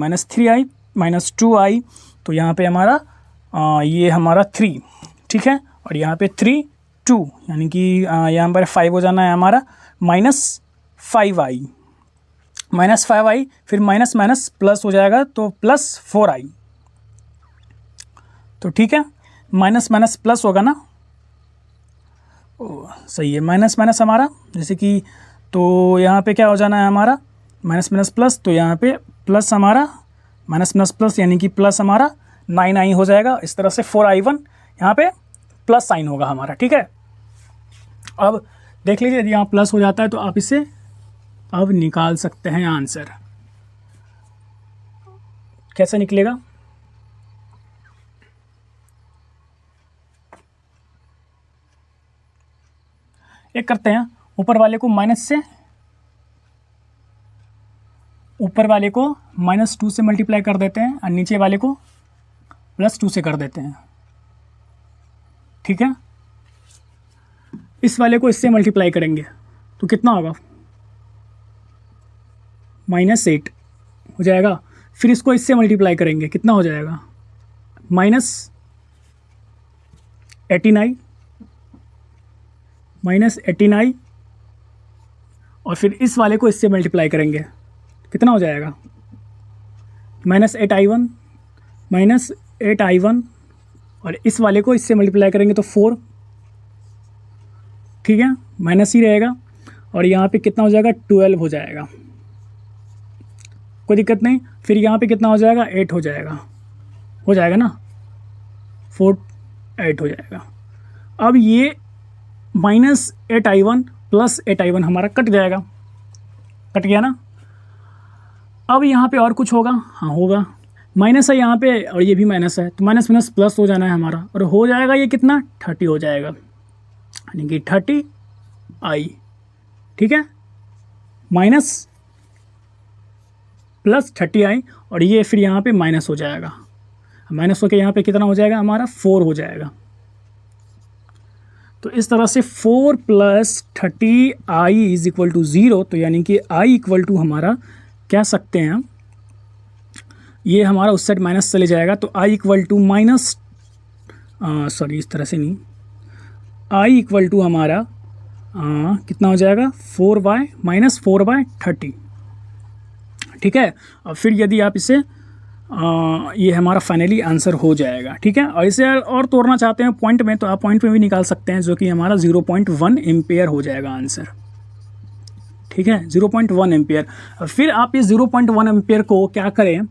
-2i, तो यहाँ पे हमारा ये हमारा 3, ठीक है। और यहाँ पे 3 2, यानी कि यहाँ पर 5 हो जाना है हमारा -5i, फिर माइनस माइनस प्लस हो जाएगा तो +4i, तो ठीक है। माइनस माइनस प्लस होगा ना? सही है, माइनस माइनस हमारा जैसे कि, तो यहाँ पे क्या हो जाना है हमारा माइनस माइनस प्लस, तो यहाँ पे प्लस हमारा माइनस माइनस प्लस यानी कि प्लस हमारा 9i हो जाएगा। इस तरह से 4i1 यहाँ पे प्लस साइन होगा हमारा, ठीक है। अब देख लीजिए, यदि यहाँ प्लस हो जाता है तो आप इसे अब निकाल सकते हैं आंसर। कैसे निकलेगा? एक करते हैं, ऊपर वाले को माइनस से, ऊपर वाले को -2 से मल्टीप्लाई कर देते हैं और नीचे वाले को +2 से कर देते हैं, ठीक है। इस वाले को इससे मल्टीप्लाई करेंगे तो कितना होगा -8 हो जाएगा। फिर इसको इससे मल्टीप्लाई करेंगे, कितना हो जाएगा -89 और फिर इस वाले को इससे मल्टीप्लाई करेंगे, कितना हो जाएगा -8i1 और इस वाले को इससे मल्टीप्लाई करेंगे तो 4, ठीक है, माइनस ही रहेगा। और यहाँ पे कितना हो जाएगा 12 हो जाएगा, कोई दिक्कत नहीं। फिर यहाँ पे कितना हो जाएगा 8 हो जाएगा ना, 4 8 हो जाएगा। अब ये -8i1 + 8i1 हमारा कट जाएगा, कट गया ना। अब यहाँ पे और कुछ होगा? हाँ होगा, माइनस है यहाँ पे और ये भी माइनस है, तो माइनस माइनस प्लस हो जाना है हमारा, और हो जाएगा ये कितना 30 हो जाएगा, यानी कि 30i, ठीक है, माइनस प्लस 30i और ये फिर यहाँ पे माइनस हो जाएगा, माइनस होकर यहाँ पे कितना हो जाएगा हमारा 4 हो जाएगा। तो इस तरह से 4 + 30i इज इक्वल टू 0, तो यानी कि i इक्वल टू हमारा कह सकते हैं, ये हमारा उस साइड माइनस चले जाएगा, तो i equal to minus, sorry इस तरह से नहीं, i इक्वल टू हमारा कितना हो जाएगा 4y -4/30, ठीक है। और फिर यदि आप इसे ये हमारा फाइनली आंसर हो जाएगा, ठीक है। और इसे और तोड़ना चाहते हैं पॉइंट में तो आप पॉइंट में भी निकाल सकते हैं, जो कि हमारा 0.1 एम्पेयर हो जाएगा आंसर, ठीक है, 0.1 एम्पेयर। फिर आप इस 0.1 एम्पेयर को क्या करें,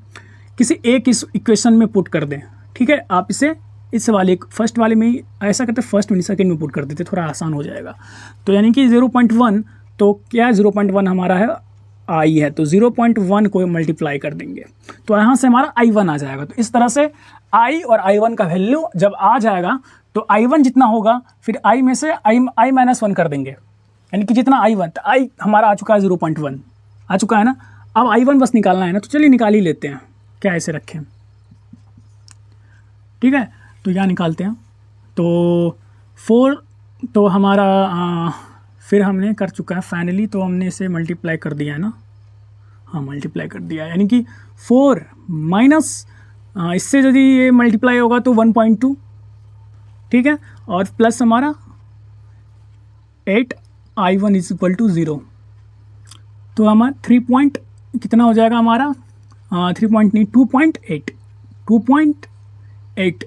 किसी एक इस इक्वेशन में पुट कर दें, ठीक है। आप इसे इस वाले फर्स्ट वाले में ही ऐसा करते, फर्स्ट में सेकंड में पुट कर देते, थोड़ा आसान हो जाएगा। तो यानी कि 0.1, तो क्या 0.1 हमारा है i है, तो 0.1 को मल्टीप्लाई कर देंगे तो यहाँ से हमारा i1 आ जाएगा। तो इस तरह से i और i1 का वैल्यू जब आ जाएगा तो i1 जितना होगा फिर i में से i -1 कर देंगे, यानी कि जितना i1, तो i हमारा आ चुका है 0.1 आ चुका है ना। अब i1 बस निकालना है ना, तो चलिए निकाल ही लेते हैं, क्या ऐसे रखें, ठीक है। तो यहाँ निकालते हैं, तो 4 तो हमारा फिर हमने कर चुका है फाइनली, तो हमने इसे मल्टीप्लाई कर दिया है ना, हाँ मल्टीप्लाई कर दिया है, यानी कि 4 माइनस इससे यदि ये मल्टीप्लाई होगा तो 1.2, ठीक है, और प्लस हमारा 8i1 इज इक्वल टू 0। तो हमारा 3 पॉइंट कितना हो जाएगा हमारा 3 पॉइंट नहीं 2.8,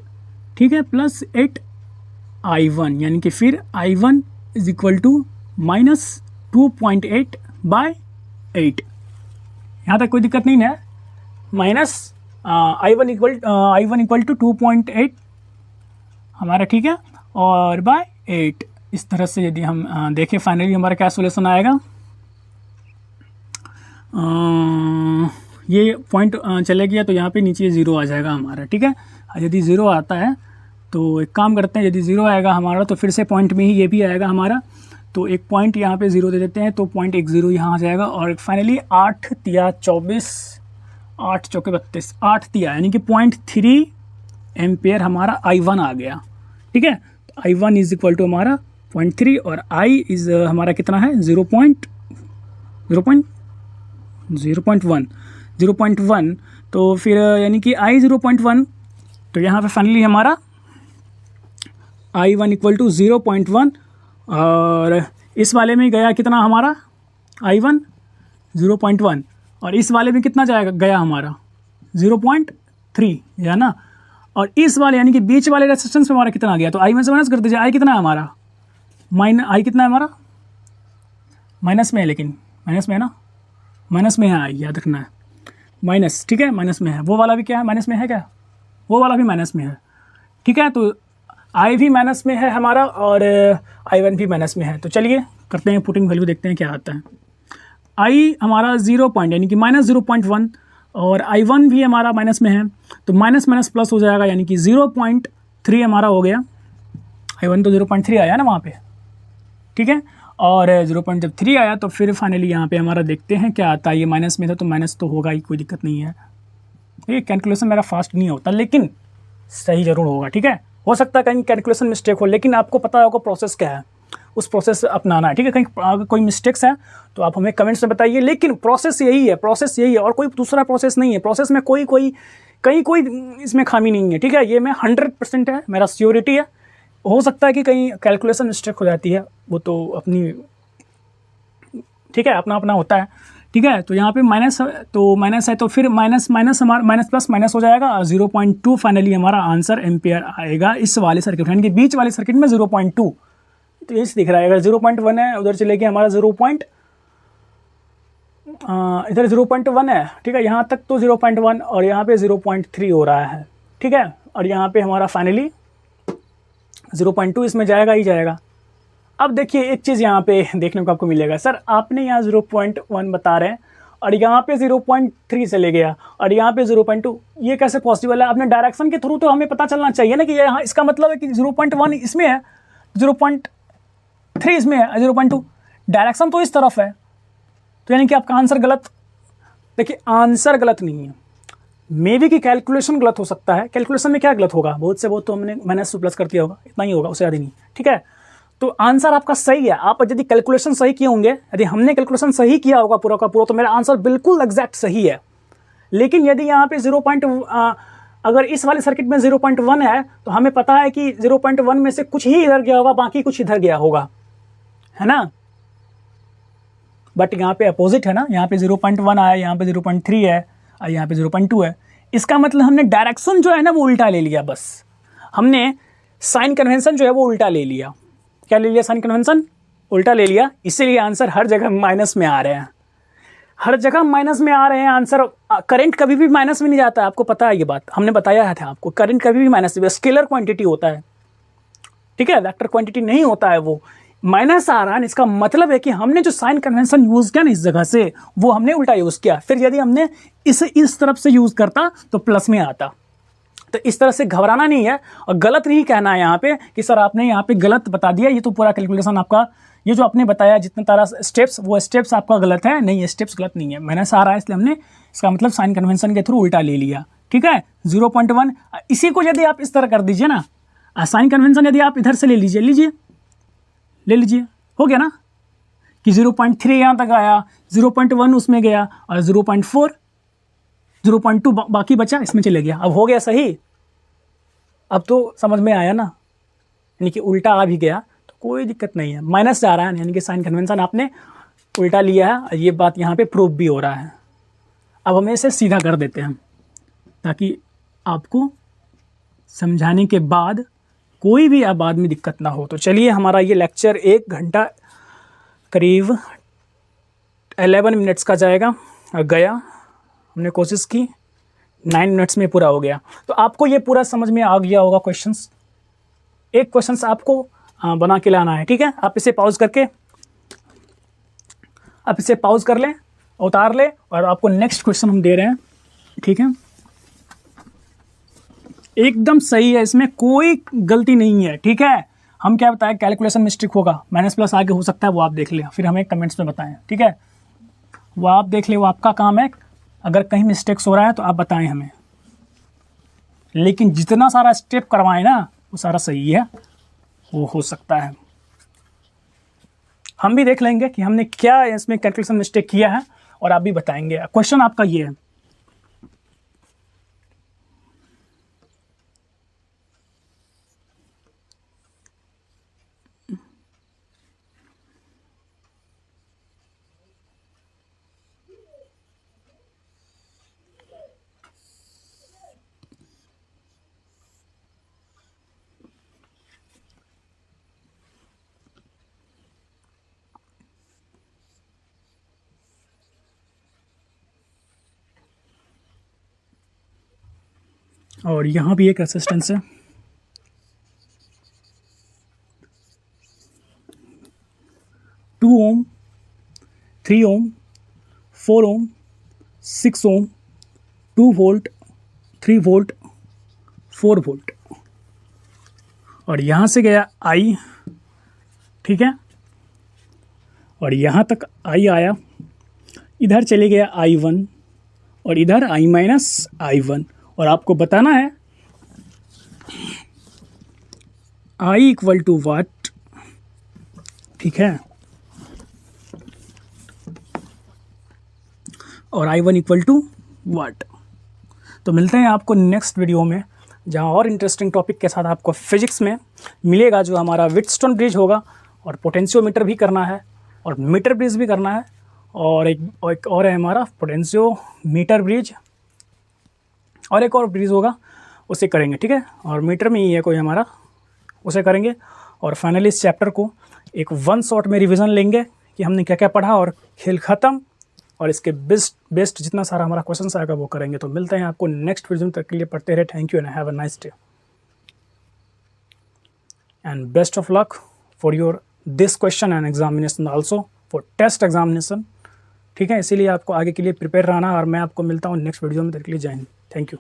ठीक है, प्लस 8i1, यानी कि फिर i1 is equal to minus 2.8/8। यहाँ तक कोई दिक्कत नहीं है, माइनस i1 इक्वल टू 2.8 हमारा, ठीक है, और बाय 8। इस तरह से यदि हम देखें फाइनली हमारा क्या सोल्यूशन आएगा, ये पॉइंट चले गया तो यहाँ पे नीचे 0 आ जाएगा हमारा, ठीक है। यदि 0 आता है तो एक काम करते हैं, यदि 0 आएगा हमारा तो फिर से पॉइंट में ही ये भी आएगा हमारा, तो एक पॉइंट यहाँ पे 0 दे देते हैं, तो 0.10 यहाँ आ जाएगा। और फाइनली 8 तिया 24, 8 चौके 32, 8 तिया यानी कि 0.3 एम्पेयर हमारा i1 आ गया, ठीक है। तो i1 इज इक्वल टू हमारा 0.3 और i इज हमारा कितना है 0.1, तो फिर यानी कि i 0.1, तो यहाँ पे फाइनली हमारा i1 इक्वल टू 0.1, और इस वाले में गया कितना हमारा i1 0.1, और इस वाले में कितना जाएगा गया हमारा 0.3, है ना। और इस वाले यानी कि बीच वाले रेजिस्टेंस पे हमारा कितना आ गया, तो i में से माइनस कर दीजिए, i कितना है हमारा i कितना है हमारा माइनस में है, लेकिन माइनस में है ना, माइनस में है i, याद रखना है माइनस, ठीक है, माइनस में है। वो वाला भी क्या है माइनस में है क्या, वो वाला भी माइनस में है, ठीक है। तो i भी माइनस में है हमारा और i1 भी माइनस में है। तो चलिए करते हैं पुटिंग वैल्यू, देखते हैं क्या आता है। i हमारा 0 पॉइंट यानी कि माइनस 0.1 और i1 भी हमारा माइनस में है, तो माइनस माइनस प्लस हो जाएगा, यानी कि 0.3 हमारा हो गया। i1 तो 0.3 आया ना वहाँ पे, ठीक है, और 0.3 आया तो फिर फाइनली यहाँ पे हमारा देखते हैं क्या आता है। ये माइनस में था तो माइनस तो होगा ही, कोई दिक्कत नहीं है। ये कैलकुलेशन मेरा फास्ट नहीं होता लेकिन सही ज़रूर होगा, ठीक है। हो सकता है कहीं कैलकुलेशन मिस्टेक हो, लेकिन आपको पता होगा प्रोसेस क्या है, उस प्रोसेस अपनाना है, ठीक है। कहीं अगर कोई मिस्टेक्स है तो आप हमें कमेंट्स में बताइए, लेकिन प्रोसेस यही है, प्रोसेस यही है और कोई दूसरा प्रोसेस नहीं है। प्रोसेस में कोई इसमें खामी नहीं है, ठीक है। ये मैं 100% है, मेरा श्योरिटी है। हो सकता है कि कहीं कैलकुलेशन मिस्टेक हो जाती है, वो तो अपनी, ठीक है, अपना अपना होता है, ठीक है। तो यहाँ पे माइनस है तो फिर माइनस हमारा माइनस प्लस माइनस हो जाएगा, 0.2 फाइनली हमारा आंसर एम्पेयर आएगा इस वाले सर्किट यानी कि बीच वाले सर्किट में 0.2। तो ये दिख रहा है, अगर 0.1 है उधर चले गए हमारा इधर 0.1 है, ठीक है, यहाँ तक तो 0.1 और यहाँ पे 0.3 हो रहा है, ठीक है। और यहाँ पे हमारा फाइनली 0.2 इसमें जाएगा ही जाएगा। अब देखिए एक चीज़ यहाँ पे देखने को आपको मिलेगा, सर आपने यहाँ 0.1 बता रहे हैं और यहाँ पे 0.3 से ले गया और यहाँ पे 0.2, ये कैसे पॉसिबल है? आपने डायरेक्शन के थ्रू तो हमें पता चलना चाहिए ना कि ये यहाँ, इसका मतलब है कि 0.1 इसमें है, 0.3 इसमें है, 0.2 डायरेक्शन तो इस तरफ है, तो यानी कि आपका आंसर गलत। देखिए आंसर गलत नहीं है, मे बी की कैलकुलेशन गलत हो सकता है। कैलकुलेशन में क्या गलत होगा, बहुत से बहुत तो हमने माइनस प्लस कर दिया होगा, इतना ही होगा, उससे ज़्यादा नहीं, ठीक है। तो आंसर आपका सही है। आप यदि कैलकुलेशन सही किए होंगे, यदि हमने कैलकुलेशन सही किया होगा पूरा का पूरा, तो मेरा आंसर बिल्कुल एग्जैक्ट सही है। लेकिन यदि यहाँ पे अगर इस वाले सर्किट में 0.1 है तो हमें पता है कि 0.1 में से कुछ ही इधर गया होगा, बाकी कुछ इधर गया होगा, है ना। बट यहाँ पे अपोजिट है ना, यहाँ पे 0.1 आया, यहाँ पे 0.3 है और यहाँ पे 0.2 है। इसका मतलब हमने डायरेक्शन जो है ना वो उल्टा ले लिया, बस हमने साइन कन्वेंशन जो है वो उल्टा ले लिया। क्या ले लिया? साइन कन्वेंशन उल्टा ले लिया, इसीलिए आंसर हर जगह माइनस में आ रहे हैं, हर जगह माइनस में आ रहे हैं आंसर। करंट कभी भी माइनस में नहीं जाता है, आपको पता है ये बात, हमने बताया था आपको। करंट कभी भी माइनस में, स्केलर क्वांटिटी होता है, ठीक है, वेक्टर क्वांटिटी नहीं होता है, वो माइनस आ रहा है। इसका मतलब है कि हमने जो साइन कन्वेंशन यूज़ किया ना इस जगह से, वो हमने उल्टा यूज़ किया। फिर यदि हमने इसे इस तरफ से यूज़ करता तो प्लस में आता। तो इस तरह से घबराना नहीं है और गलत नहीं कहना है यहाँ पे कि सर आपने यहाँ पे गलत बता दिया, ये तो पूरा कैलकुलेशन आपका, ये जो आपने बताया जितने तारा स्टेप्स, वो स्टेप्स आपका गलत है। नहीं, ये स्टेप्स गलत नहीं है, माइनस आ रहा है इसलिए हमने इसका मतलब साइन कन्वेंशन के थ्रू उल्टा ले लिया, ठीक है। 0.1 इसी को यदि आप इस तरह कर दीजिए ना, साइन कन्वेंशन यदि आप इधर से ले लीजिए ले लीजिए, हो गया ना कि 0.3 यहाँ तक आया, 0.1 उसमें गया और 0.4, 0.2 बाकी बचा, इसमें चले गया। अब हो गया सही, अब तो समझ में आया ना, यानी कि उल्टा आ भी गया तो कोई दिक्कत नहीं है, माइनस जा रहा है यानी कि साइन कन्वेंशन आपने उल्टा लिया है और ये बात यहाँ पे प्रूव भी हो रहा है। अब हम इसे सीधा कर देते हैं ताकि आपको समझाने के बाद कोई भी अब बाद में दिक्कत ना हो। तो चलिए, हमारा ये लेक्चर 1 घंटा करीब 11 मिनट्स का जाएगा और गया, हमने कोशिश की 9 मिनट्स में पूरा हो गया। तो आपको ये पूरा समझ में आ गया होगा क्वेश्चंस। एक क्वेश्चंस आपको बना के लाना है, ठीक है। आप इसे पॉज कर लें, उतार लें और आपको नेक्स्ट क्वेश्चन हम दे रहे हैं, ठीक है। एकदम सही है, इसमें कोई गलती नहीं है, ठीक है। हम क्या बताएं, कैलकुलेशन मिस्टेक होगा, माइनस प्लस आगे हो सकता है, वो आप देख लें, फिर हमें कमेंट्स में बताएं, ठीक है। वो आप देख लें, वो आपका काम है। अगर कहीं मिस्टेक्स हो रहा है तो आप बताएं हमें, लेकिन जितना सारा स्टेप करवाएं ना वो सारा सही है, वो हो सकता है। हम भी देख लेंगे कि हमने क्या इसमें कैलकुलेशन मिस्टेक किया है और आप भी बताएंगे। क्वेश्चन आपका ये है, और यहाँ भी एक रेसिस्टेंस है, 2 ओम, 3 ओम, 4 ओम, 6 ओम, 2 वोल्ट, 3 वोल्ट, 4 वोल्ट। और यहाँ से गया आई, ठीक है, और यहाँ तक आई आया, इधर चले गया I1 और इधर I माइनस I1। और आपको बताना है I इक्वल टू वाट, ठीक है, और I1 इक्वल टू वाट। तो मिलते हैं आपको नेक्स्ट वीडियो में, जहां और इंटरेस्टिंग टॉपिक के साथ आपको फिजिक्स में मिलेगा, जो हमारा व्हीटस्टोन ब्रिज होगा, और पोटेंशियोमीटर भी करना है और मीटर ब्रिज भी करना है, और एक और है हमारा पोटेंशियोमीटर ब्रिज, और एक और ब्रिज होगा उसे करेंगे, ठीक है। और मीटर में ही है कोई हमारा, उसे करेंगे। और फाइनली इस चैप्टर को एक 1 शॉट में रिवीजन लेंगे कि हमने क्या क्या पढ़ा, और खेल ख़त्म, और इसके बेस्ट जितना सारा हमारा क्वेश्चन आएगा वो करेंगे। तो मिलते हैं आपको नेक्स्ट वीडियो में, तक के लिए पढ़ते रहे। Thank you and have a nice day and best of luck for your this question and examination, also for test examination, ठीक है। इसीलिए आपको आगे के लिए प्रिपेयर रहना, और मैं आपको मिलता हूँ नेक्स्ट वीडियो में, तक के लिए जय हिंद, थैंक यू।